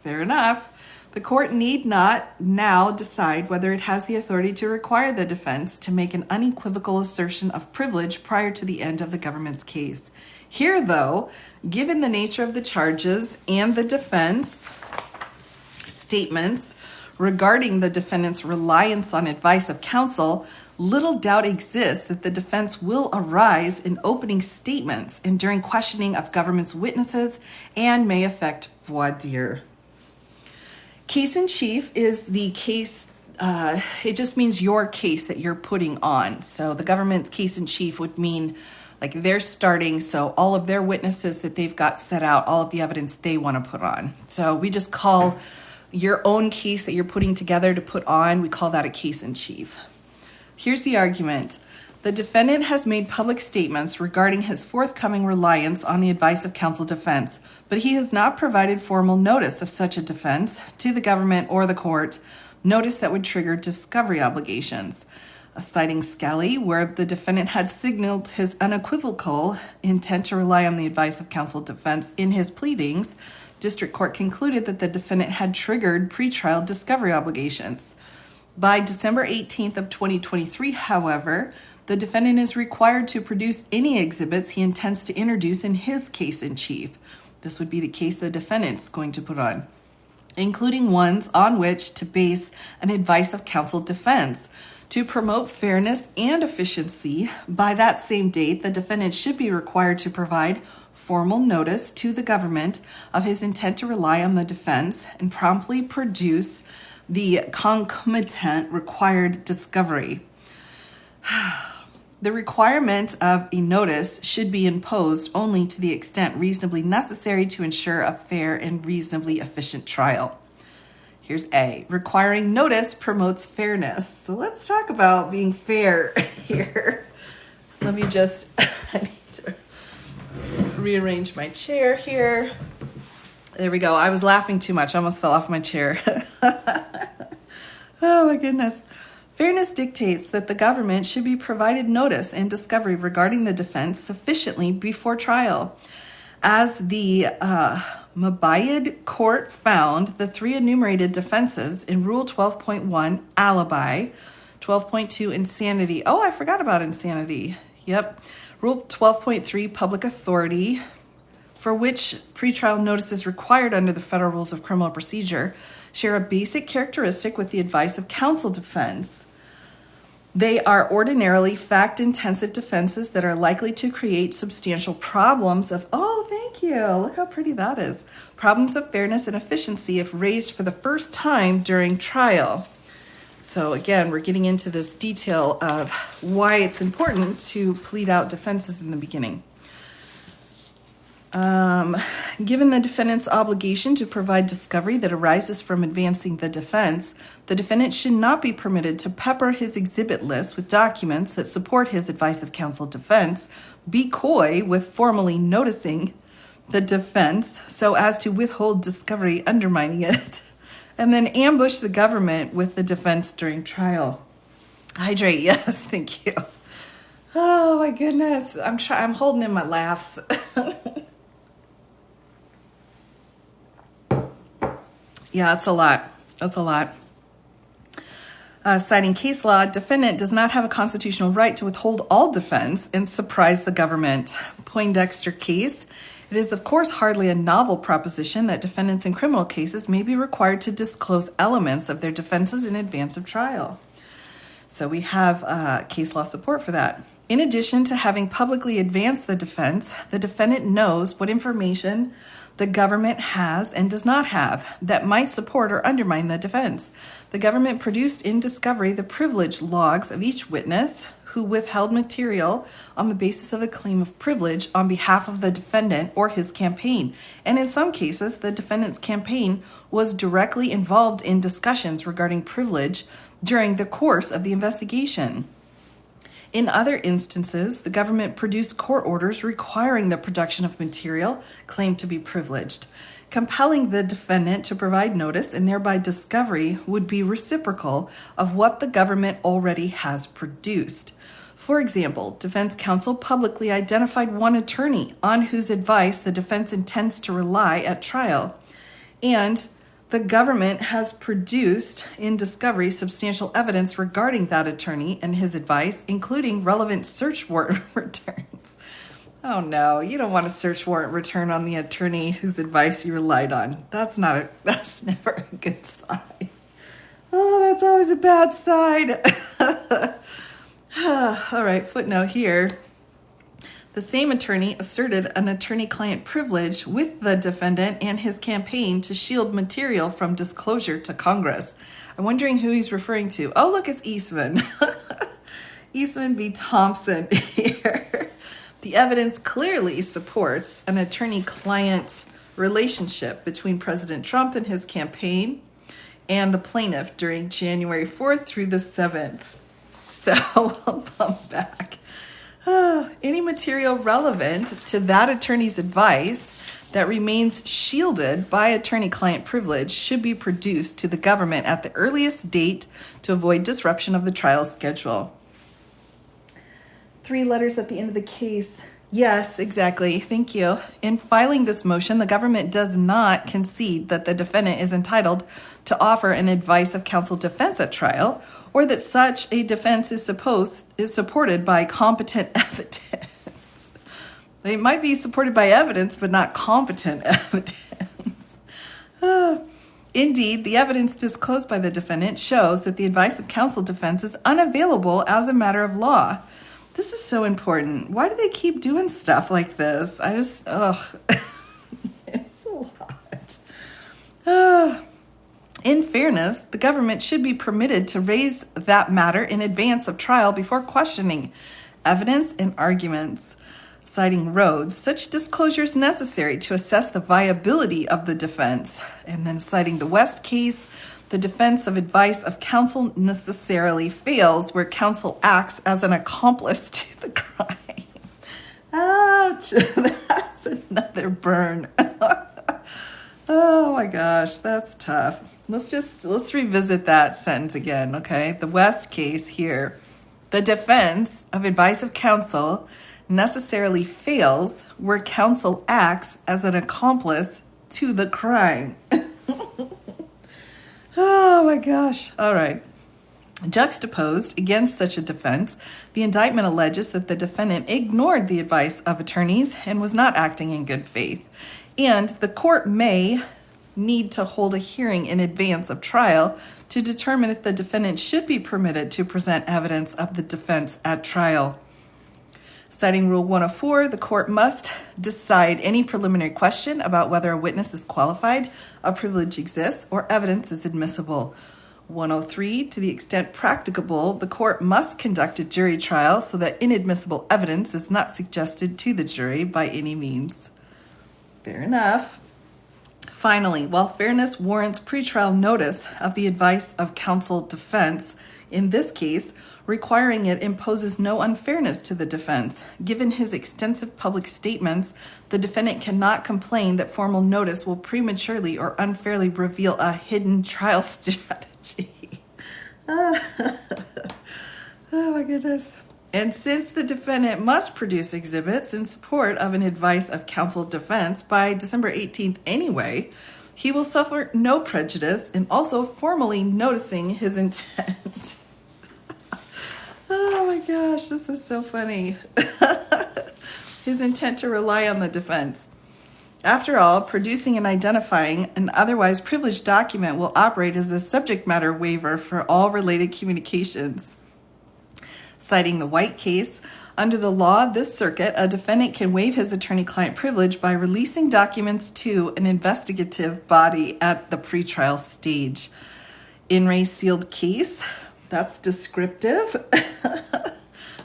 Fair enough. The court need not now decide whether it has the authority to require the defense to make an unequivocal assertion of privilege prior to the end of the government's case. Here, though, given the nature of the charges and the defense statements regarding the defendant's reliance on advice of counsel, little doubt exists that the defense will arise in opening statements and during questioning of government's witnesses and may affect voir dire. Case in chief is the case, it just means your case that you're putting on. So the government's case in chief would mean like they're starting, so all of their witnesses that they've got set out, all of the evidence they want to put on. So we just call your own case that you're putting together to put on. We call that a case in chief. Here's the argument. The defendant has made public statements regarding his forthcoming reliance on the advice of counsel defense, but he has not provided formal notice of such a defense to the government or the court, notice that would trigger discovery obligations. Citing Skelly, where the defendant had signaled his unequivocal intent to rely on the advice of counsel defense in his pleadings, district court concluded that the defendant had triggered pretrial discovery obligations. By December 18th of 2023, however, the defendant is required to produce any exhibits he intends to introduce in his case in chief. This would be the case the defendant's going to put on, including ones on which to base an advice of counsel defense. To promote fairness and efficiency, by that same date, the defendant should be required to provide formal notice to the government of his intent to rely on the defense and promptly produce the concomitant required discovery. The requirement of a notice should be imposed only to the extent reasonably necessary to ensure a fair and reasonably efficient trial. Here's A. Requiring notice promotes fairness. So let's talk about being fair here. Let me just, I need to rearrange my chair here. There we go. I was laughing too much. I almost fell off my chair. Oh my goodness. Fairness dictates that the government should be provided notice and discovery regarding the defense sufficiently before trial. As the Mabayad court found, the three enumerated defenses in Rule 12.1, alibi, 12.2, insanity. Oh, I forgot about insanity. Yep. Rule 12.3, public authority, for which pretrial notice is required under the Federal Rules of Criminal Procedure, share a basic characteristic with the advice of counsel defense. They are ordinarily fact-intensive defenses that are likely to create substantial problems of, oh, thank you, look how pretty that is, problems of fairness and efficiency if raised for the first time during trial. So again, we're getting into this detail of why it's important to plead out defenses in the beginning. Given the defendant's obligation to provide discovery that arises from advancing the defense, the defendant should not be permitted to pepper his exhibit list with documents that support his advice of counsel defense, be coy with formally noticing the defense so as to withhold discovery undermining it, and then ambush the government with the defense during trial. Hydrate, yes, thank you. Oh my goodness, I'm holding in my laughs. Yeah, that's a lot. That's a lot. Citing case law, defendant does not have a constitutional right to withhold all defense and surprise the government. Poindexter case. It is, of course, hardly a novel proposition that defendants in criminal cases may be required to disclose elements of their defenses in advance of trial. So we have case law support for that. In addition to having publicly advanced the defense, the defendant knows what information the government has and does not have that might support or undermine the defense. The government produced in discovery the privilege logs of each witness who withheld material on the basis of a claim of privilege on behalf of the defendant or his campaign. And in some cases, the defendant's campaign was directly involved in discussions regarding privilege during the course of the investigation. In other instances, the government produced court orders requiring the production of material claimed to be privileged. Compelling the defendant to provide notice and thereby discovery would be reciprocal of what the government already has produced. For example, defense counsel publicly identified one attorney on whose advice the defense intends to rely at trial, and the government has produced in discovery substantial evidence regarding that attorney and his advice, including relevant search warrant returns. Oh no, you don't want a search warrant return on the attorney whose advice you relied on. That's never a good sign. Oh, that's always a bad sign. All right, footnote here. The same attorney asserted an attorney-client privilege with the defendant and his campaign to shield material from disclosure to Congress. I'm wondering who he's referring to. Oh, look, it's Eastman. Eastman v. Thompson here. The evidence clearly supports an attorney-client relationship between President Trump and his campaign. and the plaintiff during January 4th through the 7th. So we'll bump back. Any material relevant to that attorney's advice that remains shielded by attorney-client privilege should be produced to the government at the earliest date to avoid disruption of the trial schedule. 3 letters at the end of the case. Yes, exactly. Thank you. In filing this motion, the government does not concede that the defendant is entitled to offer an advice of counsel defense at trial, or that such a defense is supported by competent evidence. They might be supported by evidence, but not competent evidence. Indeed, the evidence disclosed by the defendant shows that the advice of counsel defense is unavailable as a matter of law. This is so important. Why do they keep doing stuff like this? It's a lot. In fairness, the government should be permitted to raise that matter in advance of trial before questioning evidence and arguments. Citing Rhodes, such disclosure is necessary to assess the viability of the defense. And then citing the West case, the defense of advice of counsel necessarily fails where counsel acts as an accomplice to the crime. Ouch, that's another burn. Oh my gosh, that's tough. Let's revisit that sentence again, okay? The West case here. The defense of advice of counsel necessarily fails where counsel acts as an accomplice to the crime. Oh my gosh. All right. Juxtaposed against such a defense, the indictment alleges that the defendant ignored the advice of attorneys and was not acting in good faith. And the court may need to hold a hearing in advance of trial to determine if the defendant should be permitted to present evidence of the defense at trial. Citing Rule 104, the court must decide any preliminary question about whether a witness is qualified, a privilege exists, or evidence is admissible. 103, to the extent practicable, the court must conduct a jury trial so that inadmissible evidence is not suggested to the jury by any means. Fair enough. Finally, while fairness warrants pretrial notice of the advice of counsel defense, in this case, requiring it imposes no unfairness to the defense. Given his extensive public statements, the defendant cannot complain that formal notice will prematurely or unfairly reveal a hidden trial strategy. Oh my goodness. And since the defendant must produce exhibits in support of an advice of counsel defense by December 18th anyway, he will suffer no prejudice in also formally noticing his intent. Oh my gosh, this is so funny. His intent to rely on the defense. After all, producing and identifying an otherwise privileged document will operate as a subject matter waiver for all related communications. Citing the White case, under the law of this circuit, a defendant can waive his attorney-client privilege by releasing documents to an investigative body at the pretrial stage. In re sealed case, that's descriptive.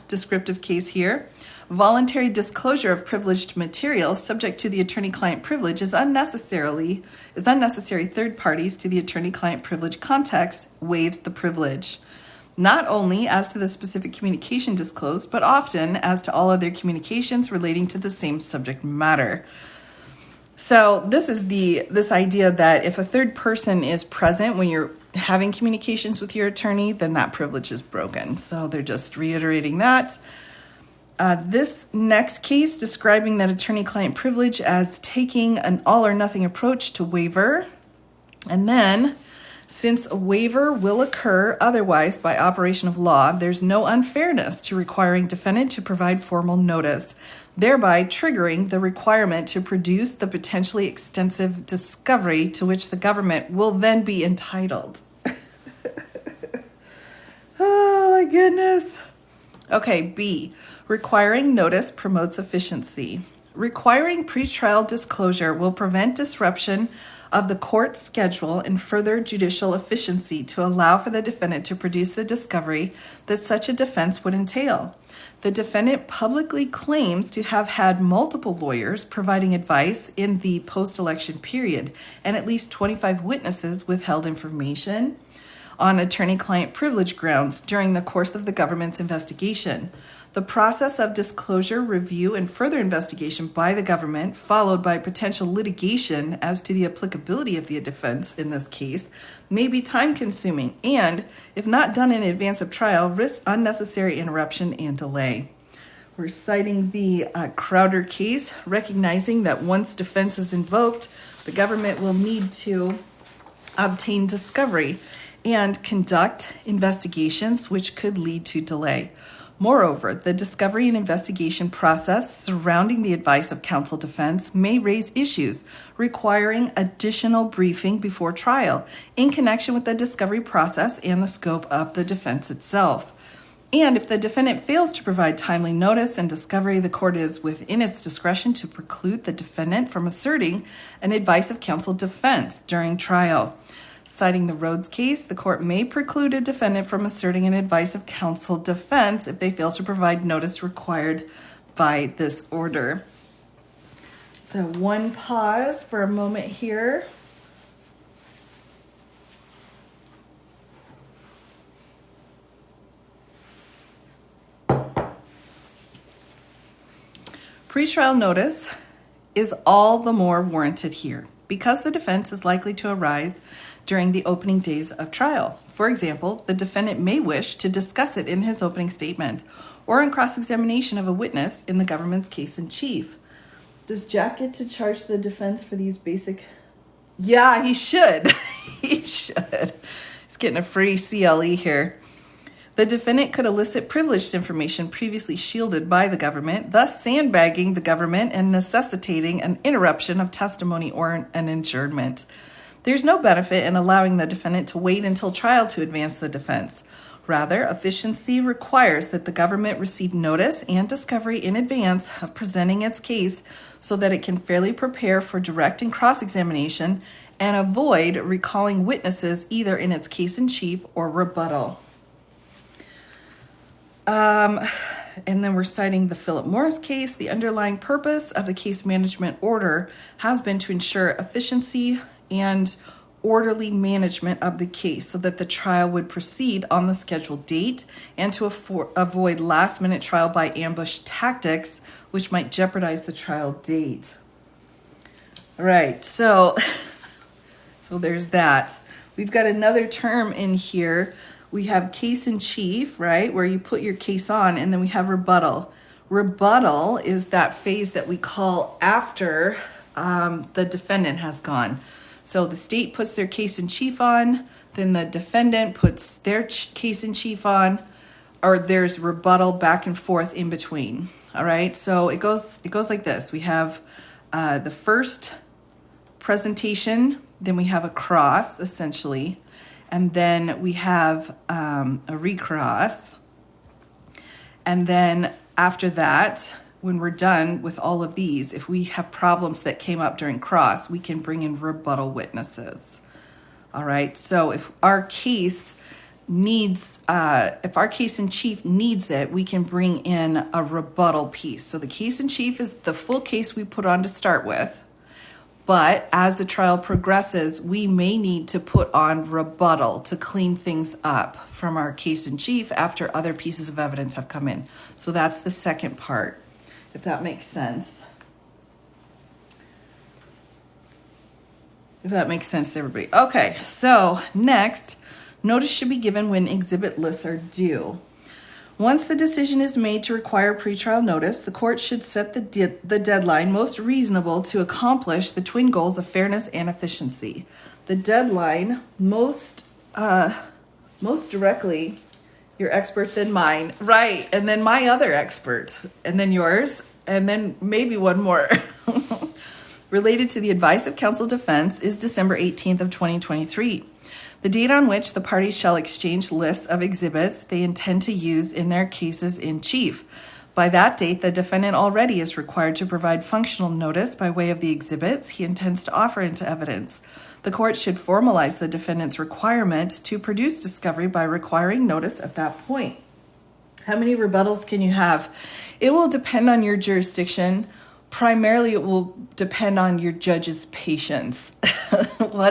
Descriptive case here. Voluntary disclosure of privileged material subject to the attorney-client privilege is unnecessary third parties to the attorney-client privilege context waives the privilege. Not only as to the specific communication disclosed, but often as to all other communications relating to the same subject matter. So this is this idea that if a third person is present when you're having communications with your attorney, then that privilege is broken. So they're just reiterating that. This next case describing that attorney-client privilege as taking an all-or-nothing approach to waiver. And then, since a waiver will occur otherwise by operation of law, there's no unfairness to requiring defendant to provide formal notice, thereby triggering the requirement to produce the potentially extensive discovery to which the government will then be entitled. Oh my goodness. Okay, B, requiring notice promotes efficiency. Requiring pretrial disclosure will prevent disruption of the court schedule and further judicial efficiency to allow for the defendant to produce the discovery that such a defense would entail. The defendant publicly claims to have had multiple lawyers providing advice in the post-election period, and at least 25 witnesses withheld information on attorney-client privilege grounds during the course of the government's investigation. The process of disclosure, review, and further investigation by the government, followed by potential litigation as to the applicability of the defense in this case, may be time-consuming and, if not done in advance of trial, risks unnecessary interruption and delay. We're citing the Crowder case, recognizing that once defense is invoked, the government will need to obtain discovery and conduct investigations, which could lead to delay. Moreover, the discovery and investigation process surrounding the advice of counsel defense may raise issues requiring additional briefing before trial in connection with the discovery process and the scope of the defense itself. And if the defendant fails to provide timely notice and discovery, the court is within its discretion to preclude the defendant from asserting an advice of counsel defense during trial. Citing the Rhodes case, the court may preclude a defendant from asserting an advice of counsel defense if they fail to provide notice required by this order. So one pause for a moment here. Pretrial notice is all the more warranted here because the defense is likely to arise during the opening days of trial. For example, the defendant may wish to discuss it in his opening statement or in cross-examination of a witness in the government's case in chief. Does Jack get to charge the defense for these basic? Yeah, he should. He should. He's getting a free CLE here. The defendant could elicit privileged information previously shielded by the government, thus sandbagging the government and necessitating an interruption of testimony or an adjournment. There's no benefit in allowing the defendant to wait until trial to advance the defense. Rather, efficiency requires that the government receive notice and discovery in advance of presenting its case so that it can fairly prepare for direct and cross-examination and avoid recalling witnesses either in its case in chief or rebuttal. And then we're citing the Philip Morris case. The underlying purpose of the case management order has been to ensure efficiency and orderly management of the case so that the trial would proceed on the scheduled date and to avoid last-minute trial by ambush tactics, which might jeopardize the trial date. All right, so there's that. We've got another term in here. We have case in chief, right, where you put your case on, and then we have rebuttal. Rebuttal is that phase that we call after the defendant has gone. So the state puts their case in chief on, then the defendant puts their case in chief on, or there's rebuttal back and forth in between. All right, so it goes like this. We have the first presentation, then we have a cross, essentially, and then we have a recross, and then after that, when we're done with all of these, if we have problems that came up during cross, we can bring in rebuttal witnesses. All right, so if our case in chief needs it, we can bring in a rebuttal piece. So the case in chief is the full case we put on to start with, but as the trial progresses, we may need to put on rebuttal to clean things up from our case in chief after other pieces of evidence have come in. So that's the second part, if that makes sense. If that makes sense to everybody. Okay, so next, notice should be given when exhibit lists are due. Once the decision is made to require pretrial notice, the court should set the deadline most reasonable to accomplish the twin goals of fairness and efficiency. The deadline most directly your expert than mine, right? And then my other expert, and then yours, and then maybe one more. Related to the advice of counsel defense is December 18th of 2023. The date on which the parties shall exchange lists of exhibits they intend to use in their cases in chief. By that date, the defendant already is required to provide functional notice by way of the exhibits he intends to offer into evidence. The court should formalize the defendant's requirement to produce discovery by requiring notice at that point. How many rebuttals can you have? It will depend on your jurisdiction. Primarily, it will depend on your judge's patience.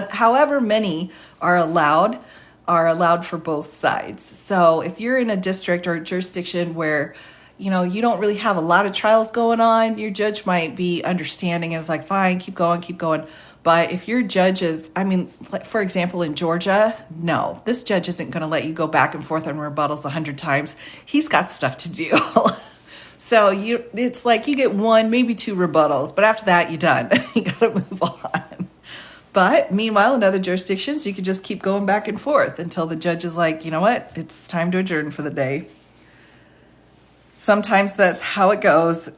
However many are allowed for both sides. So if you're in a district or a jurisdiction where you don't really have a lot of trials going on, your judge might be understanding and is like, fine, keep going. But if your judge is, like for example, in Georgia, no, this judge isn't going to let you go back and forth on rebuttals 100 times. He's got stuff to do. So it's like you get one, maybe two rebuttals, but after that, you're done. You got to move on. But meanwhile, in other jurisdictions, you can just keep going back and forth until the judge is like, you know what, it's time to adjourn for the day. Sometimes that's how it goes.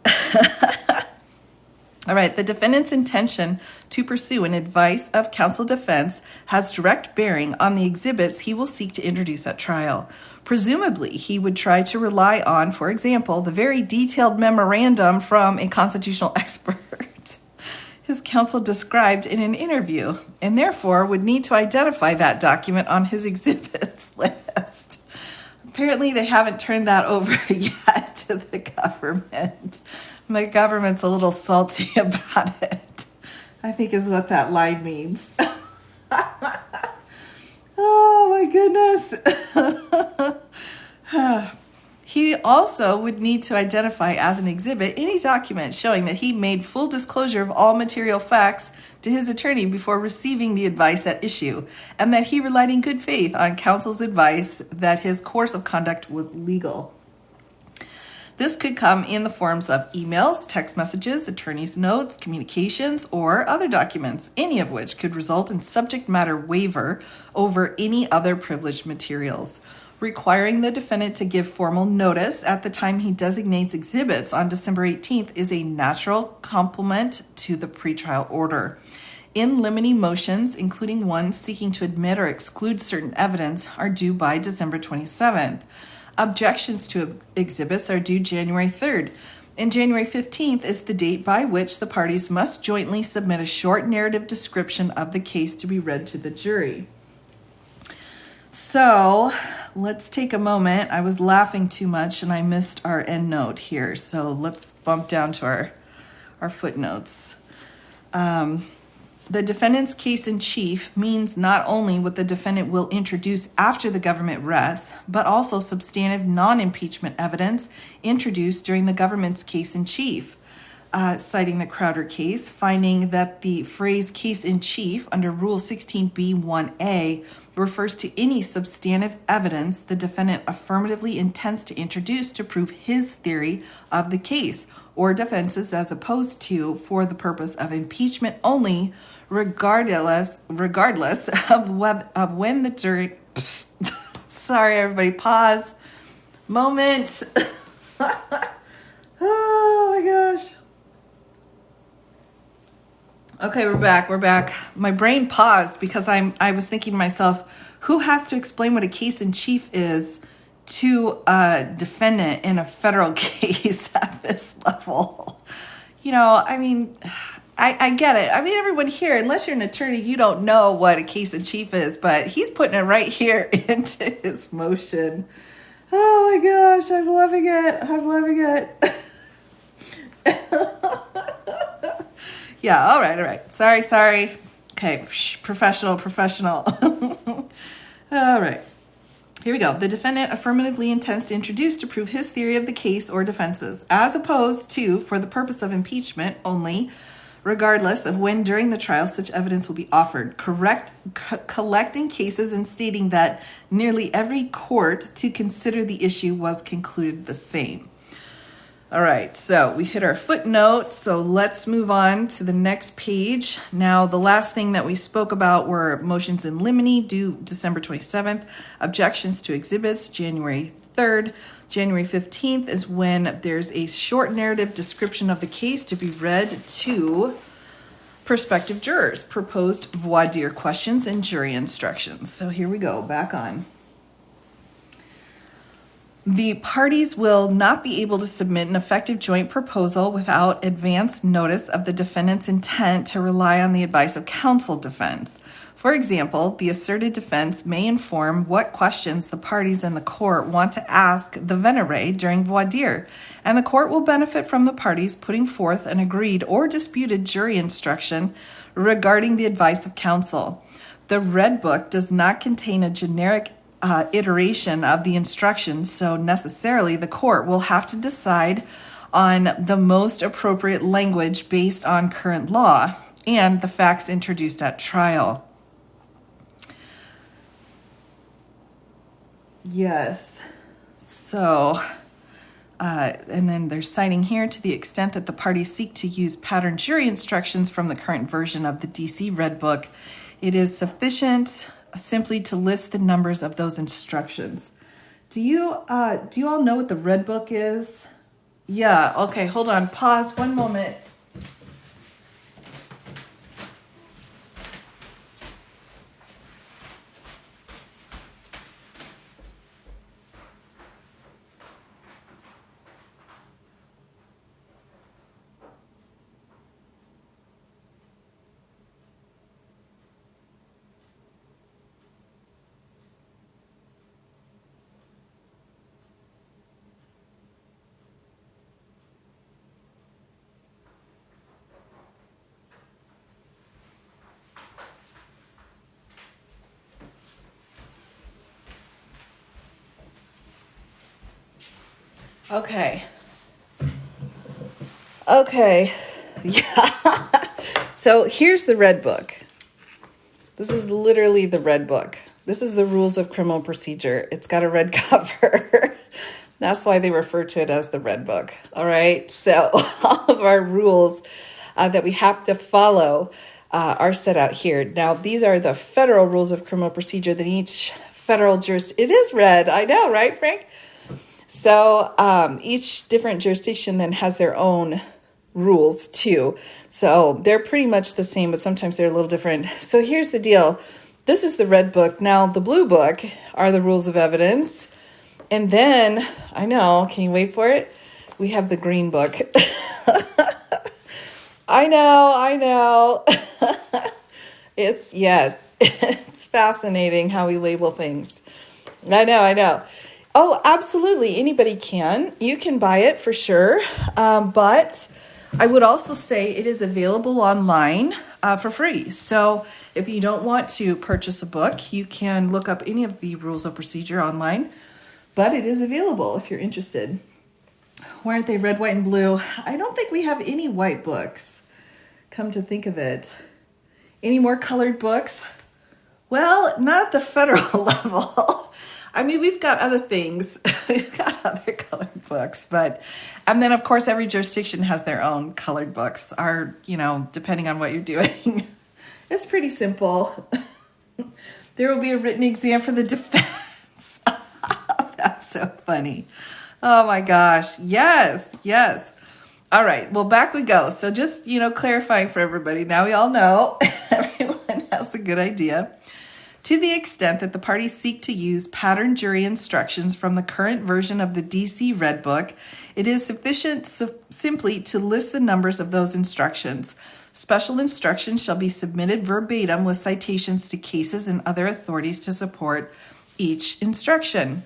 All right, the defendant's intention to pursue an advice of counsel defense has direct bearing on the exhibits he will seek to introduce at trial. Presumably, he would try to rely on, for example, the very detailed memorandum from a constitutional expert his counsel described in an interview, and therefore would need to identify that document on his exhibits list. Apparently, they haven't turned that over yet to the government. The government's a little salty about it, I think is what that line means. Oh, my goodness. He also would need to identify as an exhibit any document showing that he made full disclosure of all material facts to his attorney before receiving the advice at issue, and that he relied in good faith on counsel's advice that his course of conduct was legal. This could come in the forms of emails, text messages, attorney's notes, communications, or other documents, any of which could result in subject matter waiver over any other privileged materials. Requiring the defendant to give formal notice at the time he designates exhibits on December 18th is a natural complement to the pretrial order. In limine motions, including ones seeking to admit or exclude certain evidence, are due by December 27th. Objections to exhibits are due January 3rd, and January 15th is the date by which the parties must jointly submit a short narrative description of the case to be read to the jury. So let's take a moment. I was laughing too much and I missed our end note here. So let's bump down to our footnotes. The defendant's case in chief means not only what the defendant will introduce after the government rests, but also substantive non-impeachment evidence introduced during the government's case in chief. Citing the Crowder case, finding that the phrase case in chief under Rule 16b(1)(a) refers to any substantive evidence the defendant affirmatively intends to introduce to prove his theory of the case or defenses, as opposed to for the purpose of impeachment only, regardless of when the jury. Sorry, everybody, pause. Moment. Oh my gosh. Okay, we're back. My brain paused because I was thinking to myself, who has to explain what a case in chief is to a defendant in a federal case at this level? I get it. Everyone here, unless you're an attorney, you don't know what a case in chief is, but he's putting it right here into his motion. Oh my gosh, I'm loving it. Yeah, all right. Sorry. Okay, professional. All right. Here we go. The defendant affirmatively intends to introduce to prove his theory of the case or defenses, as opposed to for the purpose of impeachment only, regardless of when during the trial such evidence will be offered, collecting cases and stating that nearly every court to consider the issue was concluded the same. All right, so we hit our footnote, so let's move on to the next page. Now, the last thing that we spoke about were motions in limine due December 27th, objections to exhibits January 3rd. January 15th is when there's a short narrative description of the case to be read to prospective jurors, proposed voir dire questions, and jury instructions. So here we go, back on. The parties will not be able to submit an effective joint proposal without advance notice of the defendant's intent to rely on the advice of counsel defense. For example, the asserted defense may inform what questions the parties in the court want to ask the venere during voir dire, and the court will benefit from the parties putting forth an agreed or disputed jury instruction regarding the advice of counsel. The Red Book does not contain a generic iteration of the instructions, so necessarily the court will have to decide on the most appropriate language based on current law and the facts introduced at trial. Yes. So, and then they're citing here, to the extent that the parties seek to use pattern jury instructions from the current version of the DC Red Book, it is sufficient simply to list the numbers of those instructions. Do you all know what the Red Book is? Yeah, okay, hold on, pause one moment. Okay. Yeah. So here's the Red Book. This is literally the Red Book. This is the Rules of Criminal Procedure. It's got a red cover. That's why they refer to it as the Red Book. All right. So all of our rules that we have to follow are set out here. Now, these are the federal rules of criminal procedure that each federal it is red. I know, right, Frank? So each different jurisdiction then has their own rules too. So they're pretty much the same, but sometimes they're a little different. So here's the deal. This is the Red Book. Now, the Blue Book are the rules of evidence. And then, I know, can you wait for it? We have the Green Book. I know. It's fascinating how we label things. I know. Oh, absolutely. Anybody can. You can buy it for sure. But I would also say it is available online for free. So if you don't want to purchase a book, you can look up any of the rules of procedure online. But it is available if you're interested. Why aren't they red, white, and blue? I don't think we have any white books, come to think of it. Any more colored books? Well, not at the federal level. I mean, we've got other things. We've got other colored books, and then of course every jurisdiction has their own colored books, depending on what you're doing. It's pretty simple. There will be a written exam for the defense. That's so funny. Oh my gosh. Yes. All right. Well, back we go. So just, clarifying for everybody. Now we all know everyone has a good idea. To the extent that the parties seek to use pattern jury instructions from the current version of the DC Red Book, it is sufficient simply to list the numbers of those instructions. Special instructions shall be submitted verbatim with citations to cases and other authorities to support each instruction.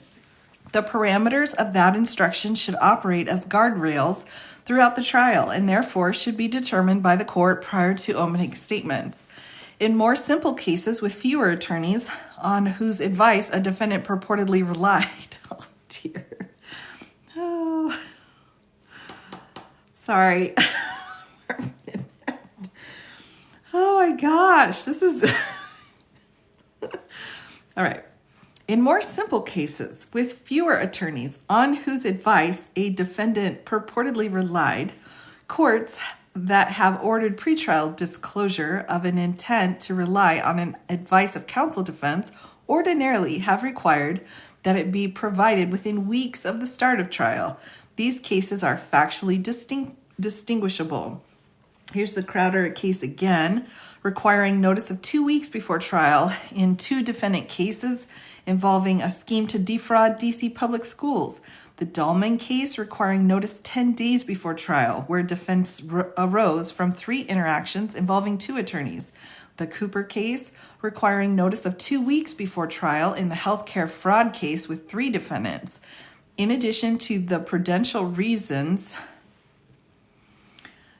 The parameters of that instruction should operate as guardrails throughout the trial and therefore should be determined by the court prior to opening statements. In more simple cases with fewer attorneys on whose advice a defendant purportedly relied. Oh, dear. Oh, sorry. Oh, my gosh. This is... All right. In more simple cases with fewer attorneys on whose advice a defendant purportedly relied, courts that have ordered pretrial disclosure of an intent to rely on an advice of counsel defense ordinarily have required that it be provided within weeks of the start of trial. These cases are factually distinguishable. Here's the Crowder case again, requiring notice of 2 weeks before trial in 2 defendant cases involving a scheme to defraud DC public schools. The Dahlman case requiring notice 10 days before trial, where defense arose from 3 interactions involving 2 attorneys. The Cooper case requiring notice of 2 weeks before trial in the healthcare fraud case with 3 defendants. In addition to the prudential reasons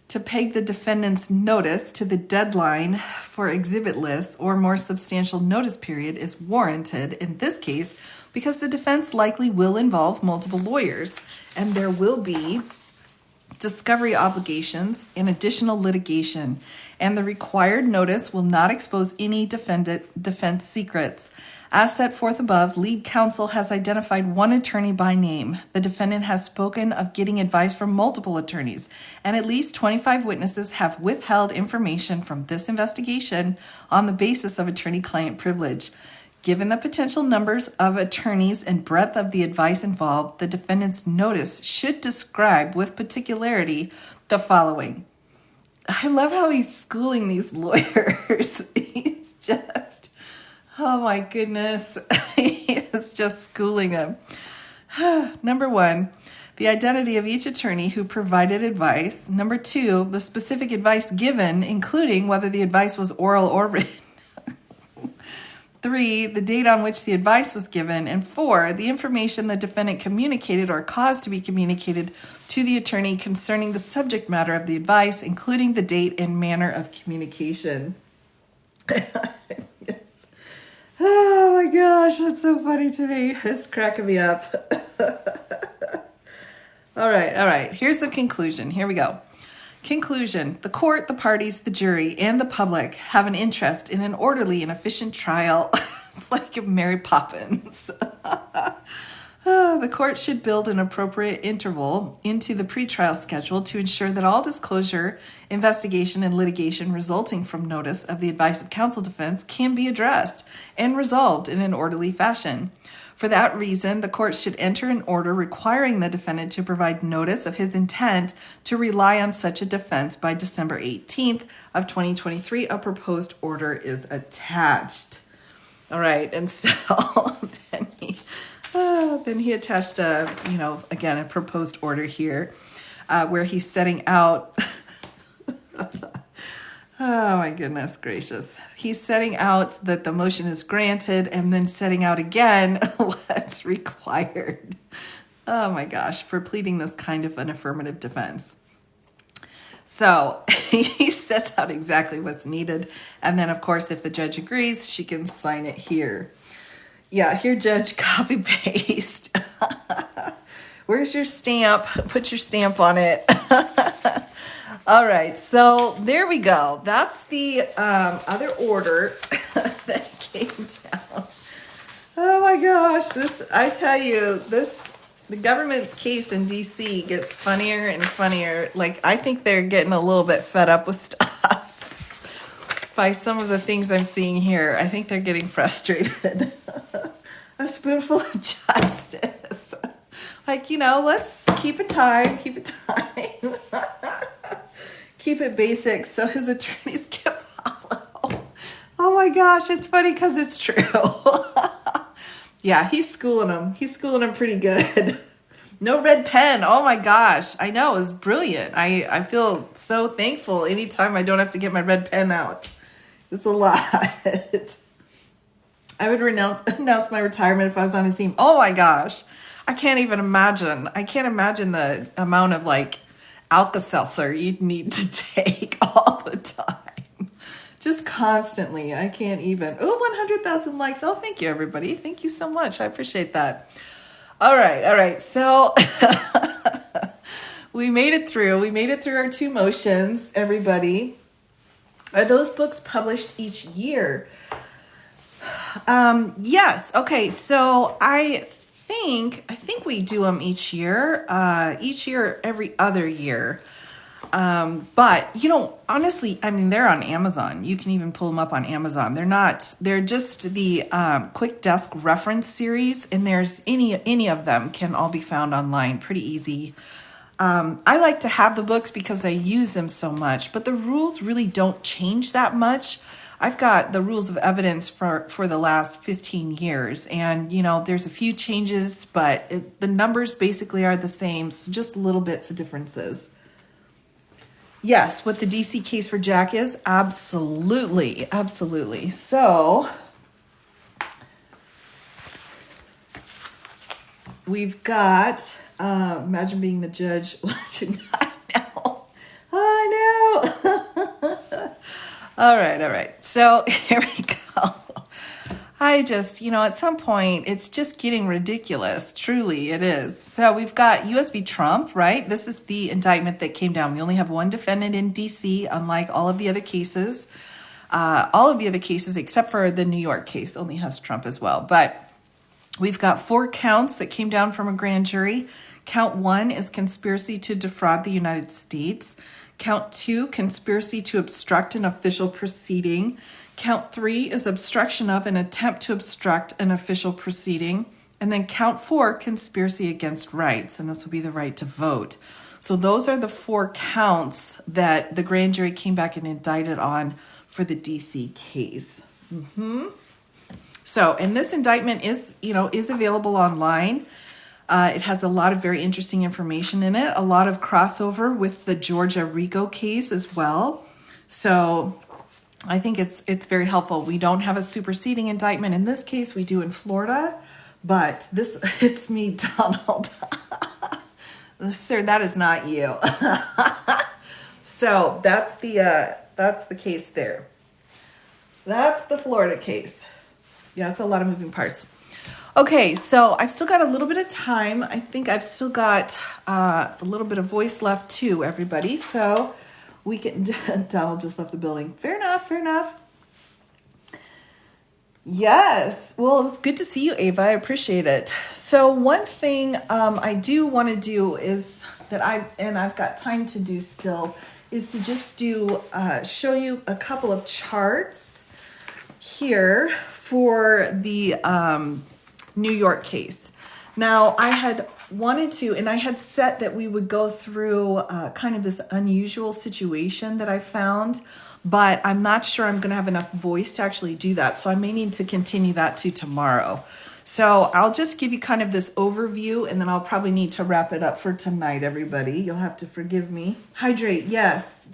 to peg the defendant's notice to the deadline for exhibit lists or more substantial notice period is warranted in this case because the defense likely will involve multiple lawyers and there will be discovery obligations and additional litigation, and the required notice will not expose any defense secrets. As set forth above, lead counsel has identified 1 attorney by name. The defendant has spoken of getting advice from multiple attorneys, and at least 25 witnesses have withheld information from this investigation on the basis of attorney-client privilege. Given the potential numbers of attorneys and breadth of the advice involved, the defendant's notice should describe with particularity the following. I love how he's schooling these lawyers. He's just, oh my goodness. He is just schooling them. Number 1, the identity of each attorney who provided advice. Number 2, the specific advice given, including whether the advice was oral or written. 3, the date on which the advice was given. And 4, the information the defendant communicated or caused to be communicated to the attorney concerning the subject matter of the advice, including the date and manner of communication. Yes. Oh my gosh, that's so funny to me. It's cracking me up. All right. Here's the conclusion. Here we go. Conclusion. The court, the parties, the jury, and the public have an interest in an orderly and efficient trial. It's like Mary Poppins. The court should build an appropriate interval into the pretrial schedule to ensure that all disclosure, investigation, and litigation resulting from notice of the advice of counsel defense can be addressed and resolved in an orderly fashion. For that reason, the court should enter an order requiring the defendant to provide notice of his intent to rely on such a defense by December 18th of 2023. A proposed order is attached. All right, and so then he attached a proposed order here where he's setting out. Oh my goodness gracious. He's setting out that the motion is granted and then setting out again what's required. Oh my gosh, for pleading this kind of an affirmative defense. So he sets out exactly what's needed. And then of course, if the judge agrees, she can sign it here. Yeah, here, judge, copy paste. Where's your stamp? Put your stamp on it. All right, so there we go. That's the other order that came down. Oh my gosh, the government's case in DC gets funnier and funnier. Like, I think they're getting a little bit fed up with stuff by some of the things I'm seeing here. I think they're getting frustrated. A spoonful of justice. Like, let's keep it time. Keep it basic so his attorneys can follow. Oh my gosh, it's funny because it's true. Yeah, he's schooling them. He's schooling them pretty good. No red pen. Oh my gosh. I know, it's brilliant. I feel so thankful anytime I don't have to get my red pen out. It's a lot. I would announce my retirement if I was on his team. Oh my gosh. I can't even imagine. I can't imagine the amount of Alka-Seltzer you'd need to take all the time. Just constantly. I can't even. Oh, 100,000 likes. Oh, thank you, everybody. Thank you so much. I appreciate that. All right. So we made it through. We made it through our 2 motions, everybody. Are those books published each year? Yes. Okay. So I think we do them each year, every other year. But honestly, they're on Amazon. You can even pull them up on Amazon. They're just the, quick desk reference series, and there's any of them can all be found online pretty easy. I like to have the books because I use them so much, but the rules really don't change that much. I've got the rules of evidence for the last 15 years, and there's a few changes, but the numbers basically are the same, so just little bits of differences. Yes, what the DC case for Jack is? Absolutely, absolutely. So we've got, imagine being the judge watching. I know. All right. So here we go. I just, at some point, it's just getting ridiculous. Truly, it is. So we've got US v. Trump, right? This is the indictment that came down. We only have one defendant in D.C., unlike all of the other cases. All of the other cases, except for the New York case, only has Trump as well. But we've got 4 counts that came down from a grand jury. Count 1 is conspiracy to defraud the United States. Count 2, conspiracy to obstruct an official proceeding. Count 3 is obstruction of an attempt to obstruct an official proceeding. And then count 4, conspiracy against rights. And this will be the right to vote. So those are the 4 counts that the grand jury came back and indicted on for the DC case. So, and this indictment is available online. It has a lot of very interesting information in it, a lot of crossover with the Georgia RICO case as well. So I think it's very helpful. We don't have a superseding indictment in this case. We do in Florida, but it's me, Donald. Sir, that is not you. So that's the case there. That's the Florida case. Yeah, it's a lot of moving parts. Okay, so I've still got a little bit of time. I think I've still got a little bit of voice left too, everybody. So we can, Donald just left the building. Fair enough. Yes, well, it was good to see you, Ava. I appreciate it. So one thing I do want to do is that I've got time to do still, is to just show you a couple of charts here for the New York case. Now, I had wanted to, and I had set that we would go through kind of this unusual situation that I found, but I'm not sure I'm going to have enough voice to actually do that. So I may need to continue that to tomorrow. So I'll just give you kind of this overview, and then I'll probably need to wrap it up for tonight, everybody. You'll have to forgive me. Hydrate. Yes.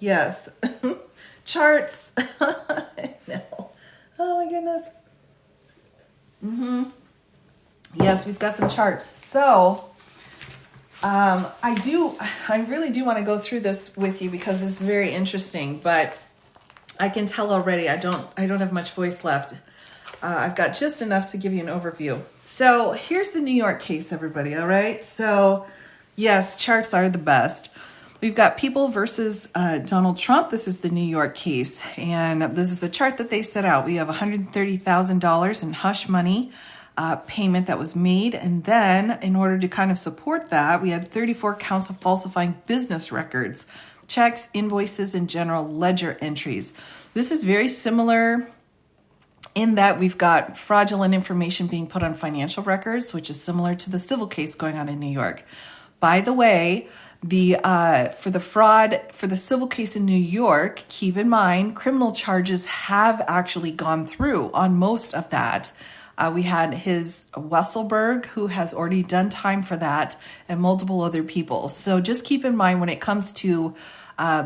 Charts. No. Oh my goodness. Yes, we've got some charts. So I really do want to go through this with you because it's very interesting, but I can tell already I don't have much voice left. I've got just enough to give you an overview. So here's the New York case, everybody. All right. So yes, charts are the best. We've got People versus Donald Trump. This is the New York case. And this is the chart that they set out. We have $130,000 in hush money payment that was made. And then in order to kind of support that, we had 34 counts of falsifying business records, checks, invoices, and general ledger entries. This is very similar in that we've got fraudulent information being put on financial records, which is similar to the civil case going on in New York. By the way, for the civil case in New York, keep in mind, criminal charges have actually gone through on most of that. We had his Wesselberg, who has already done time for that, and multiple other people. So just keep in mind when it comes to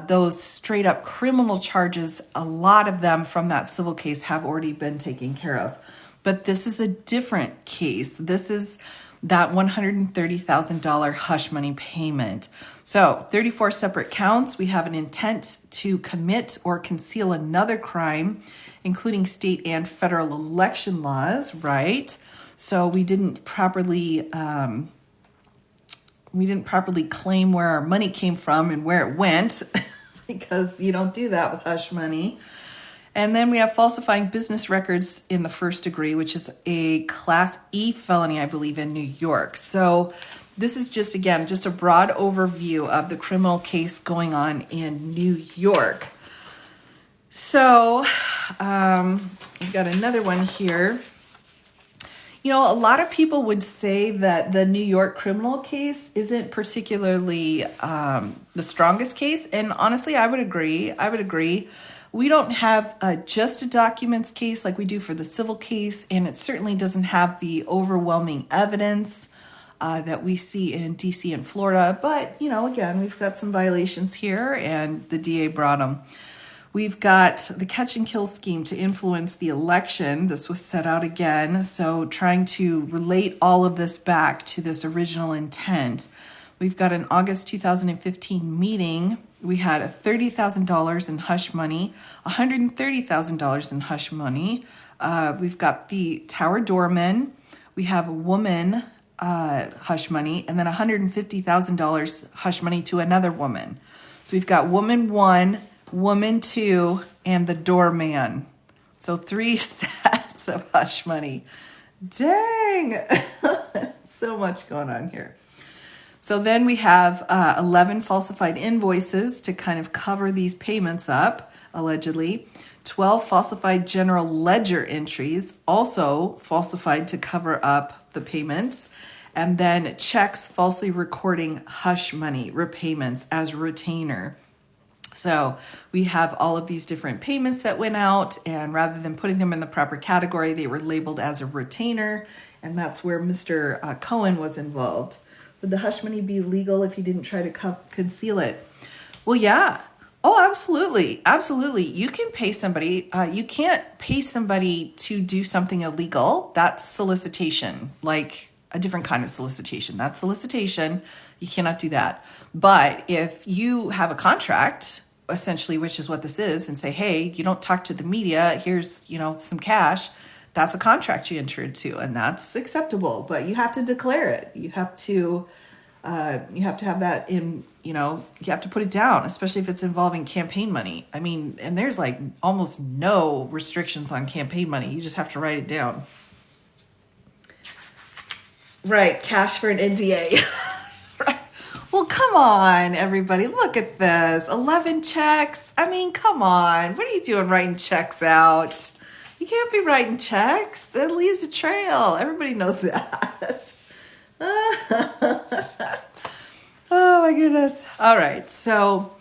those straight up criminal charges, a lot of them from that civil case have already been taken care of. But this is a different case. This is that $130,000 hush money payment. So 34 separate counts. We have an intent to commit or conceal another crime, including state and federal election laws, right? So we didn't properly claim where our money came from and where it went because you don't do that with hush money. And then we have falsifying business records in the first degree, which is a Class E felony, I believe, in New York. So this is just a broad overview of the criminal case going on in New York. So we've got another one here. A lot of people would say that the New York criminal case isn't particularly the strongest case. And honestly, I would agree. We don't have just a documents case like we do for the civil case, and it certainly doesn't have the overwhelming evidence that we see in DC and Florida. But, again, we've got some violations here, and the DA brought them. We've got the catch and kill scheme to influence the election. This was set out again. So trying to relate all of this back to this original intent. We've got an August 2015 meeting. We had $30,000 in hush money, $130,000 in hush money. We've got the tower doorman. We have a woman hush money, and then $150,000 hush money to another woman. So we've got woman one, woman two, and the doorman. So 3 sets of hush money. Dang! So much going on here. So then we have 11 falsified invoices to kind of cover these payments up, allegedly. 12 falsified general ledger entries, also falsified to cover up the payments. And then checks falsely recording hush money repayments as retainer. So we have all of these different payments that went out, and rather than putting them in the proper category, they were labeled as a retainer, and that's where Mr. Cohen was involved. Would the hush money be legal if he didn't try to conceal it? Well, yeah. Oh, absolutely. Absolutely. You can pay somebody. You can't pay somebody to do something illegal. That's solicitation, like a different kind of solicitation. That's solicitation. You cannot do that. But if you have a contract, essentially, which is what this is, and say, hey, you don't talk to the media, here's, some cash, that's a contract you entered into, and that's acceptable. But you have to declare it. You have to have that in, you have to put it down, especially if it's involving campaign money. I mean, and there's like almost no restrictions on campaign money. You just have to write it down. Right, cash for an NDA. Right. Well, come on, everybody. Look at this. 11 checks. I mean, come on. What are you doing writing checks out? You can't be writing checks. It leaves a trail. Everybody knows that. Oh, my goodness. All right. So,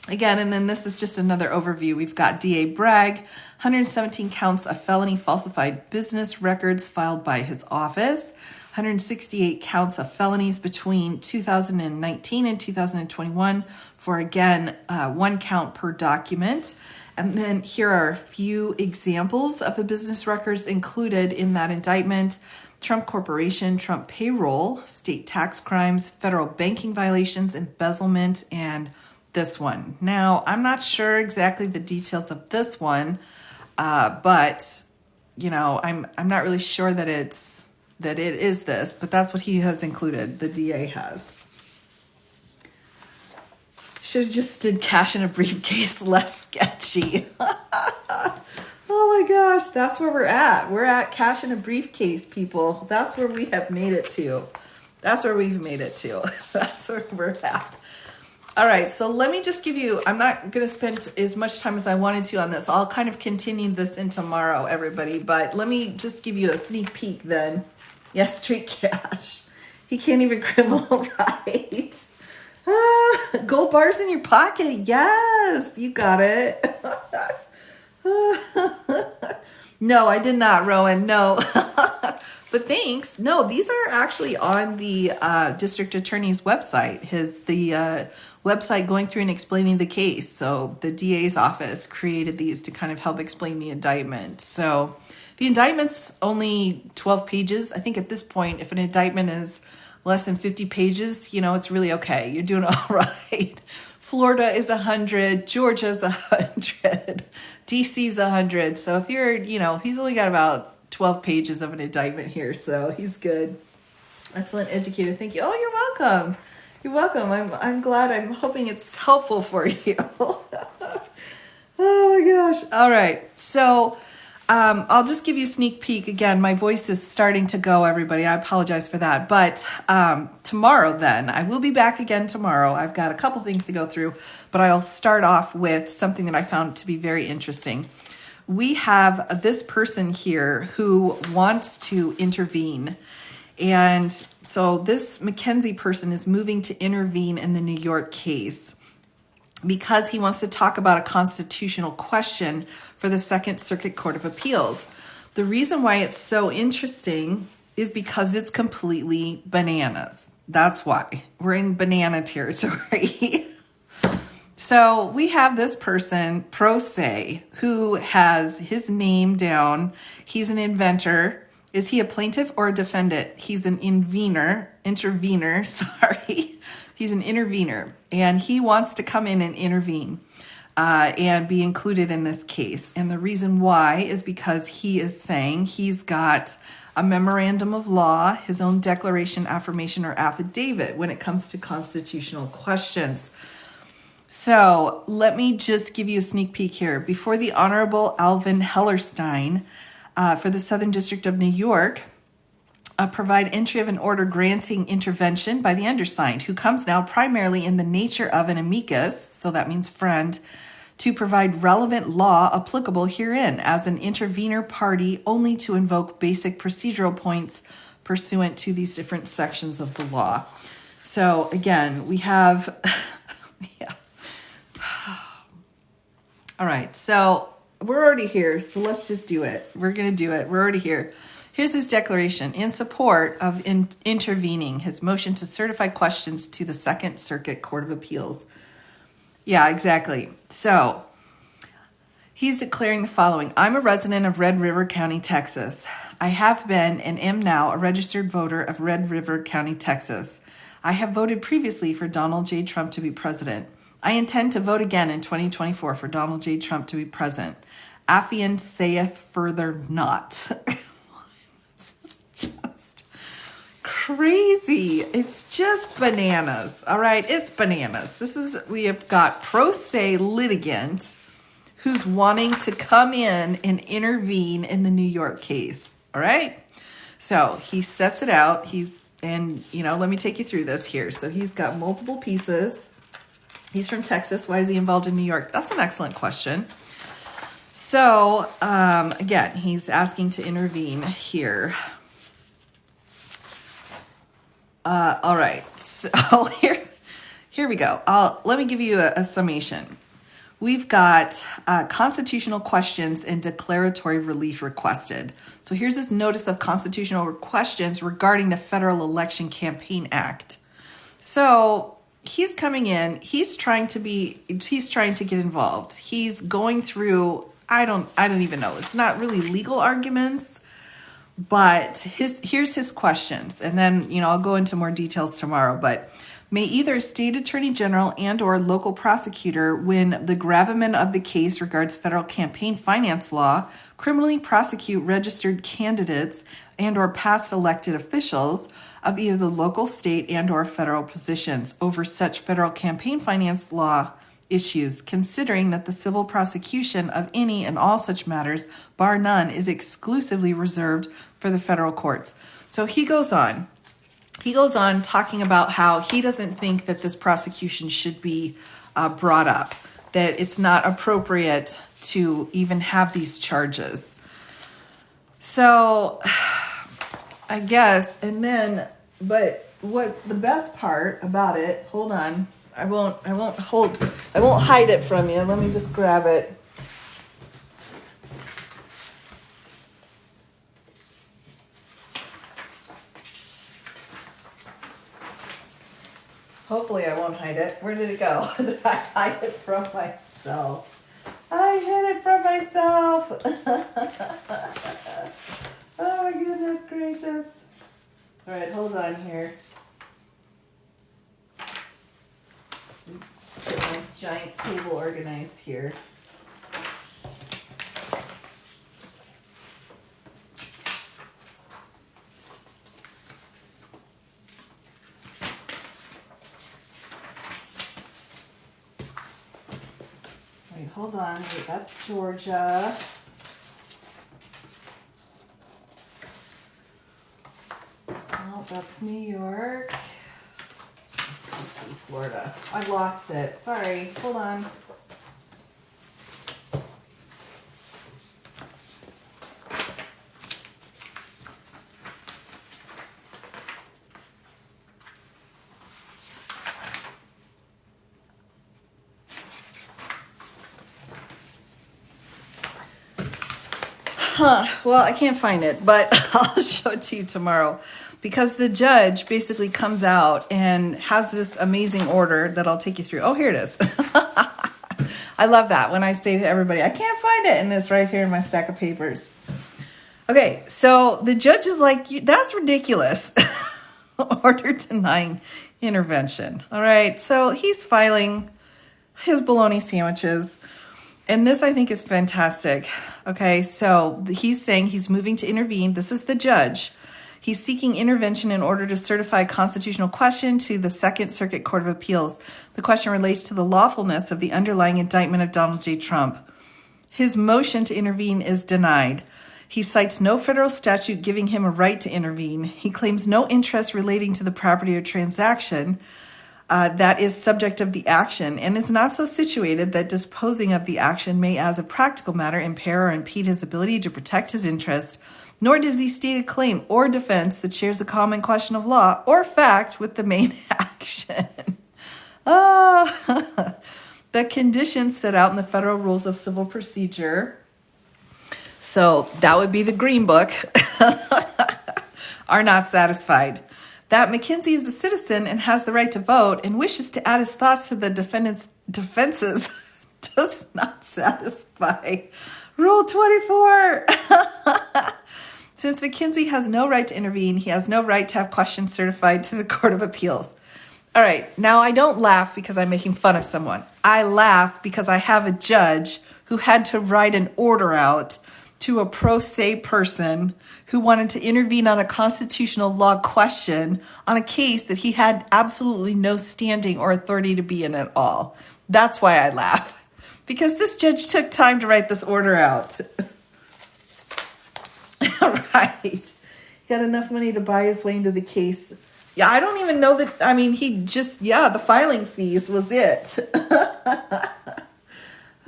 again, and then this is just another overview. We've got DA Bragg, 117 counts of felony falsified business records filed by his office. 168 counts of felonies between 2019 and 2021 for, again, 1 count per document. And then here are a few examples of the business records included in that indictment. Trump Corporation, Trump payroll, state tax crimes, federal banking violations, embezzlement, and this one. Now, I'm not sure exactly the details of this one, but, I'm not really sure that it is this, but that's what he has included, the DA has. Should have just did cash in a briefcase, less sketchy. Oh my gosh, that's where we're at. We're at cash in a briefcase, people. That's where we have made it to. That's where we've made it to. That's where we're at. All right, so let me just give you, I'm not going to spend as much time as I wanted to on this. I'll kind of continue this in tomorrow, everybody, but let me just give you a sneak peek then. Yes, straight cash. He can't even criminal right. Gold bars in your pocket. Yes, you got it. No, I did not, Rowan. No. But thanks. No, these are actually on the district attorney's website. The website going through and explaining the case. So the DA's office created these to kind of help explain the indictment. So the indictment's only 12 pages. I think at this point, if an indictment is less than 50 pages, it's really okay. You're doing all right. Florida is 100, Georgia's 100, DC's 100. So if you're, he's only got about 12 pages of an indictment here, so he's good. Excellent educator. Thank you. Oh, you're welcome. You're welcome. I'm glad. I'm hoping it's helpful for you. Oh my gosh. All right. So I'll just give you a sneak peek. Again, my voice is starting to go, everybody. I apologize for that. But tomorrow then, I will be back again tomorrow. I've got a couple things to go through, but I'll start off with something that I found to be very interesting. we have this person here who wants to intervene. And so this Mackenzie person is moving to intervene in the New York case because he wants to talk about a constitutional question for the Second Circuit Court of Appeals. The reason why it's so interesting is because it's completely bananas. That's why we're in banana territory. So we have this person, Pro Se, who has his name down. He's an inventor. Is he a plaintiff or a defendant? He's an intervener, sorry. He's an intervener, and he wants to come in and intervene and be included in this case. And the reason why is because he is saying he's got a memorandum of law, his own declaration, affirmation, or affidavit when it comes to constitutional questions. So let me just give you a sneak peek here. Before the Honorable Alvin Hellerstein for the Southern District of New York, provide entry of an order granting intervention by the undersigned, who comes now primarily in the nature of an amicus, so that means friend, to provide relevant law applicable herein as an intervener party only to invoke basic procedural points pursuant to these different sections of the law. So again, we have, yeah. All right, so we're already here, so let's just do it. We're going to do it. We're already here. Here's his declaration in support of intervening, his motion to certify questions to the Second Circuit Court of Appeals. Yeah, exactly. So he's declaring the following. I'm a resident of Red River County, Texas. I have been and am now a registered voter of Red River County, Texas. I have voted previously for Donald J. Trump to be president. I intend to vote again in 2024 for Donald J. Trump to be president. Affian saith further not. Just crazy. It's just bananas. All right, it's bananas. We have got pro se litigant who's wanting to come in and intervene in the New York case. All right. So he sets it out. Let me take you through this here. So he's got multiple pieces. He's from Texas. Why is he involved in New York? That's an excellent question. So again, he's asking to intervene here. All right, so here we go. Let me give you a summation. We've got constitutional questions and declaratory relief requested. So here's this notice of constitutional questions regarding the Federal Election Campaign Act. So he's coming in. He's trying to get involved. He's going through. I don't even know. It's not really legal arguments. But here's his questions, and then I'll go into more details tomorrow. But may either a state attorney general and or local prosecutor, when the gravamen of the case regards federal campaign finance law, criminally prosecute registered candidates and or past elected officials of either the local, state, and or federal positions over such federal campaign finance law issues, considering that the civil prosecution of any and all such matters, bar none, is exclusively reserved for the federal courts. So he goes on talking about how he doesn't think that this prosecution should be brought up, that it's not appropriate to even have these charges. So I guess, but what the best part about it, hold on, I won't hide it from you. Let me just grab it. Hopefully I won't hide it. Where did it go? Did I hide it from myself? I hid it from myself. Oh my goodness gracious. All right, hold on here. Get my giant table organized here. Wait, hold on. Wait, that's Georgia. Oh, that's New York. Let's see, Florida. I lost it. Sorry. Hold on. Well, I can't find it, but I'll show it to you tomorrow because the judge basically comes out and has this amazing order that I'll take you through. Oh, here it is. I love that when I say to everybody, I can't find it, and it's right here in my stack of papers. Okay, so the judge is like, that's ridiculous. Order denying intervention. All right, so he's filing his bologna sandwiches. And this, I think, is fantastic. Okay, so he's saying he's moving to intervene. This is the judge. He's seeking intervention in order to certify a constitutional question to the Second Circuit Court of Appeals. The question relates to the lawfulness of the underlying indictment of Donald J. Trump. His motion to intervene is denied. He cites no federal statute giving him a right to intervene. He claims no interest relating to the property or transaction that is subject of the action and is not so situated that disposing of the action may, as a practical matter, impair or impede his ability to protect his interest, nor does he state a claim or defense that shares a common question of law or fact with the main action. The conditions set out in the Federal Rules of Civil Procedure, so that would be the Green Book, are not satisfied. That McKenzie is a citizen and has the right to vote and wishes to add his thoughts to the defendant's defenses does not satisfy Rule 24. Since McKenzie has no right to intervene, he has no right to have questions certified to the Court of Appeals. All right, now I don't laugh because I'm making fun of someone. I laugh because I have a judge who had to write an order out to a pro se person who wanted to intervene on a constitutional law question on a case that he had absolutely no standing or authority to be in at all. That's why I laugh, because this judge took time to write this order out. Right. He got enough money to buy his way into the case. Yeah, I don't even know that. I mean, the filing fees was it.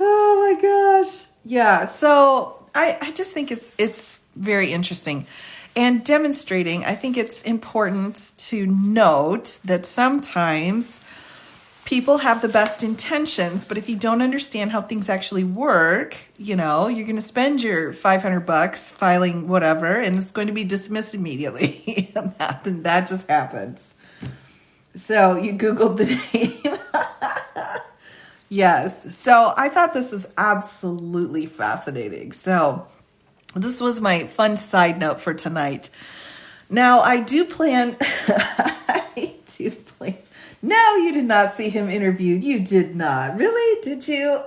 Oh my gosh. Yeah, so I just think it's very interesting and demonstrating. I think it's important to note that sometimes people have the best intentions, but if you don't understand how things actually work, you're going to spend your $500 filing whatever, and it's going to be dismissed immediately. And that just happens. So you Googled the name. Yes. So I thought this was absolutely fascinating. So this was my fun side note for tonight. Now I do plan. No, you did not see him interviewed. You did not. Really? Did you?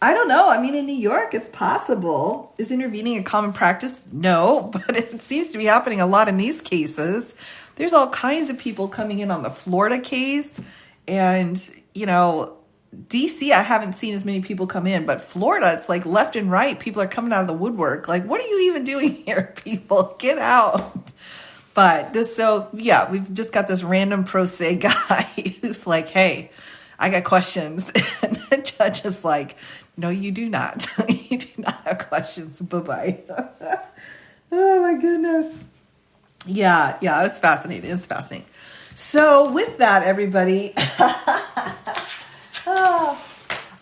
I don't know. I mean, in New York, it's possible. Is intervening a common practice? No, but it seems to be happening a lot in these cases. There's all kinds of people coming in on the Florida case. And, DC, I haven't seen as many people come in, but Florida, it's like left and right. People are coming out of the woodwork. Like, what are you even doing here, people? Get out. But we've just got this random pro se guy who's like, hey, I got questions. And the judge is like, no, you do not. You do not have questions. Bye-bye. Oh, my goodness. Yeah, it's fascinating. It's fascinating. So with that, everybody,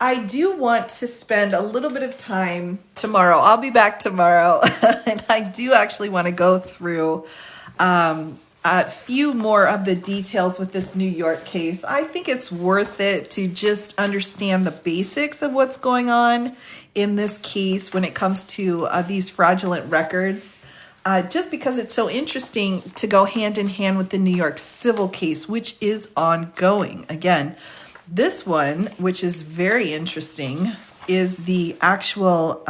I do want to spend a little bit of time tomorrow. I'll be back tomorrow. And I do actually want to go through a few more of the details with this New York case. I think it's worth it to just understand the basics of what's going on in this case when it comes to these fraudulent records. Just because it's so interesting to go hand in hand with the New York civil case, which is ongoing. Again, this one, which is very interesting, is the actual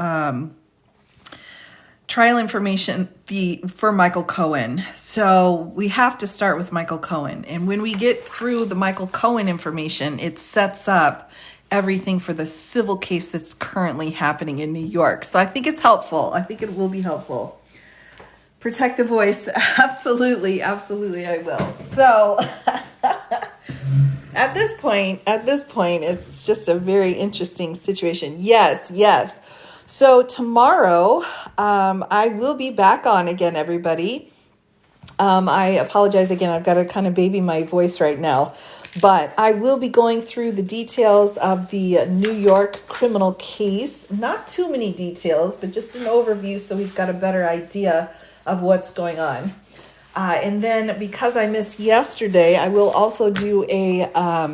trial information for Michael Cohen. So we have to start with Michael Cohen. And when we get through the Michael Cohen information, it sets up everything for the civil case that's currently happening in New York. So I think it's helpful. I think it will be helpful. Protect the voice. Absolutely. Absolutely, I will. So at this point, it's just a very interesting situation. Yes. So tomorrow, I will be back on again, everybody. I apologize again. I've got to kind of baby my voice right now. But I will be going through the details of the New York criminal case. Not too many details, but just an overview so we've got a better idea of what's going on. And then because I missed yesterday, I will also do a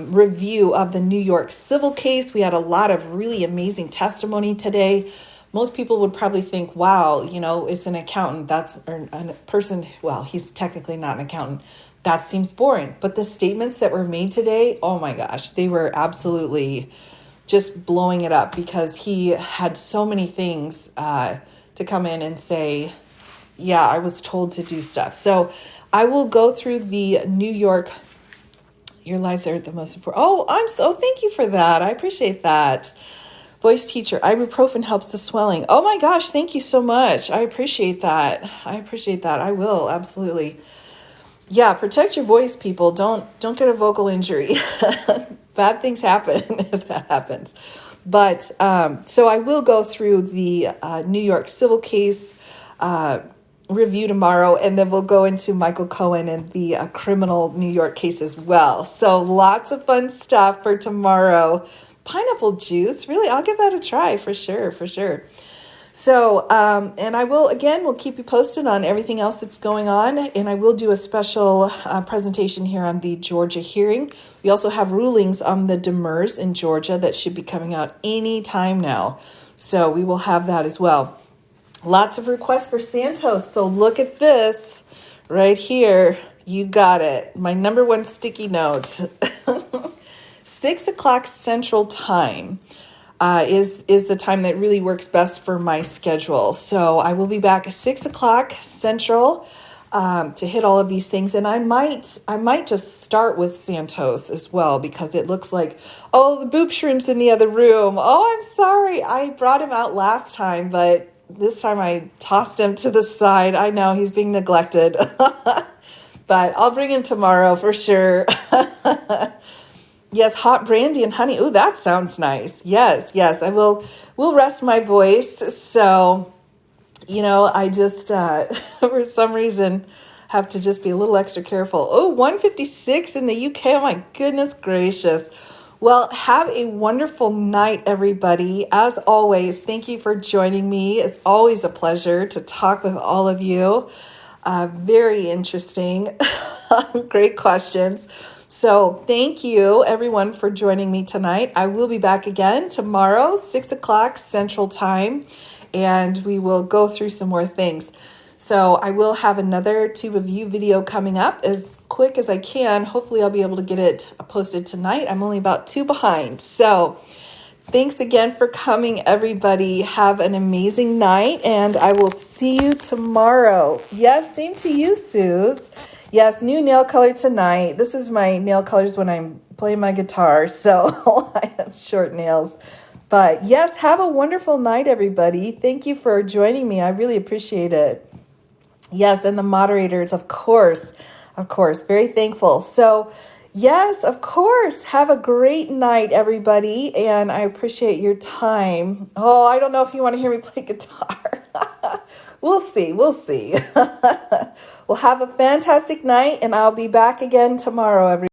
review of the New York civil case. We had a lot of really amazing testimony today. Most people would probably think, wow, it's an accountant. Or a person, well, he's technically not an accountant. That seems boring. But the statements that were made today, oh my gosh, they were absolutely just blowing it up because he had so many things to come in and say, yeah, I was told to do stuff. So I will go through the New York, your lives are the most important. Oh, thank you for that. I appreciate that. Voice teacher, ibuprofen helps the swelling. Oh my gosh, thank you so much. I appreciate that. I will, absolutely. Yeah, protect your voice, people. Don't get a vocal injury. Bad things happen if that happens. But so I will go through the New York civil case review tomorrow, and then we'll go into Michael Cohen and the criminal New York case as well. So lots of fun stuff for tomorrow. Pineapple juice, really, I'll give that a try for sure. So, and we'll keep you posted on everything else that's going on, and I will do a special presentation here on the Georgia hearing. We also have rulings on the Demers in Georgia that should be coming out any time now. So we will have that as well. Lots of requests for Santos. So look at this right here. You got it. My number one sticky note. 6 o'clock Central Time is the time that really works best for my schedule. So I will be back at 6 o'clock Central to hit all of these things. And I might just start with Santos as well, because it looks like, the boob shrimp's in the other room. Oh, I'm sorry. I brought him out last time, but this time I tossed him to the side. I know he's being neglected, but I'll bring him tomorrow for sure. Yes, hot brandy and honey. Oh, that sounds nice. Yes, we'll rest my voice. So, I just, for some reason, have to just be a little extra careful. 156 in the UK. Oh my goodness gracious. Well, have a wonderful night, everybody. As always, thank you for joining me. It's always a pleasure to talk with all of you. Very interesting. Great questions. So thank you, everyone, for joining me tonight. I will be back again tomorrow, 6 o'clock Central Time, and we will go through some more things. So I will have another Tube of You video coming up as quick as I can. Hopefully I'll be able to get it posted tonight. I'm only about 2 behind. So thanks again for coming, everybody. Have an amazing night, and I will see you tomorrow. Yes, same to you, Suze. Yes, new nail color tonight. This is my nail colors when I'm playing my guitar, so I have short nails. But yes, have a wonderful night, everybody. Thank you for joining me. I really appreciate it. Yes, and the moderators, of course, very thankful. So yes, of course, have a great night, everybody, and I appreciate your time. Oh, I don't know if you want to hear me play guitar. We'll see. Well, have a fantastic night, and I'll be back again tomorrow, everybody.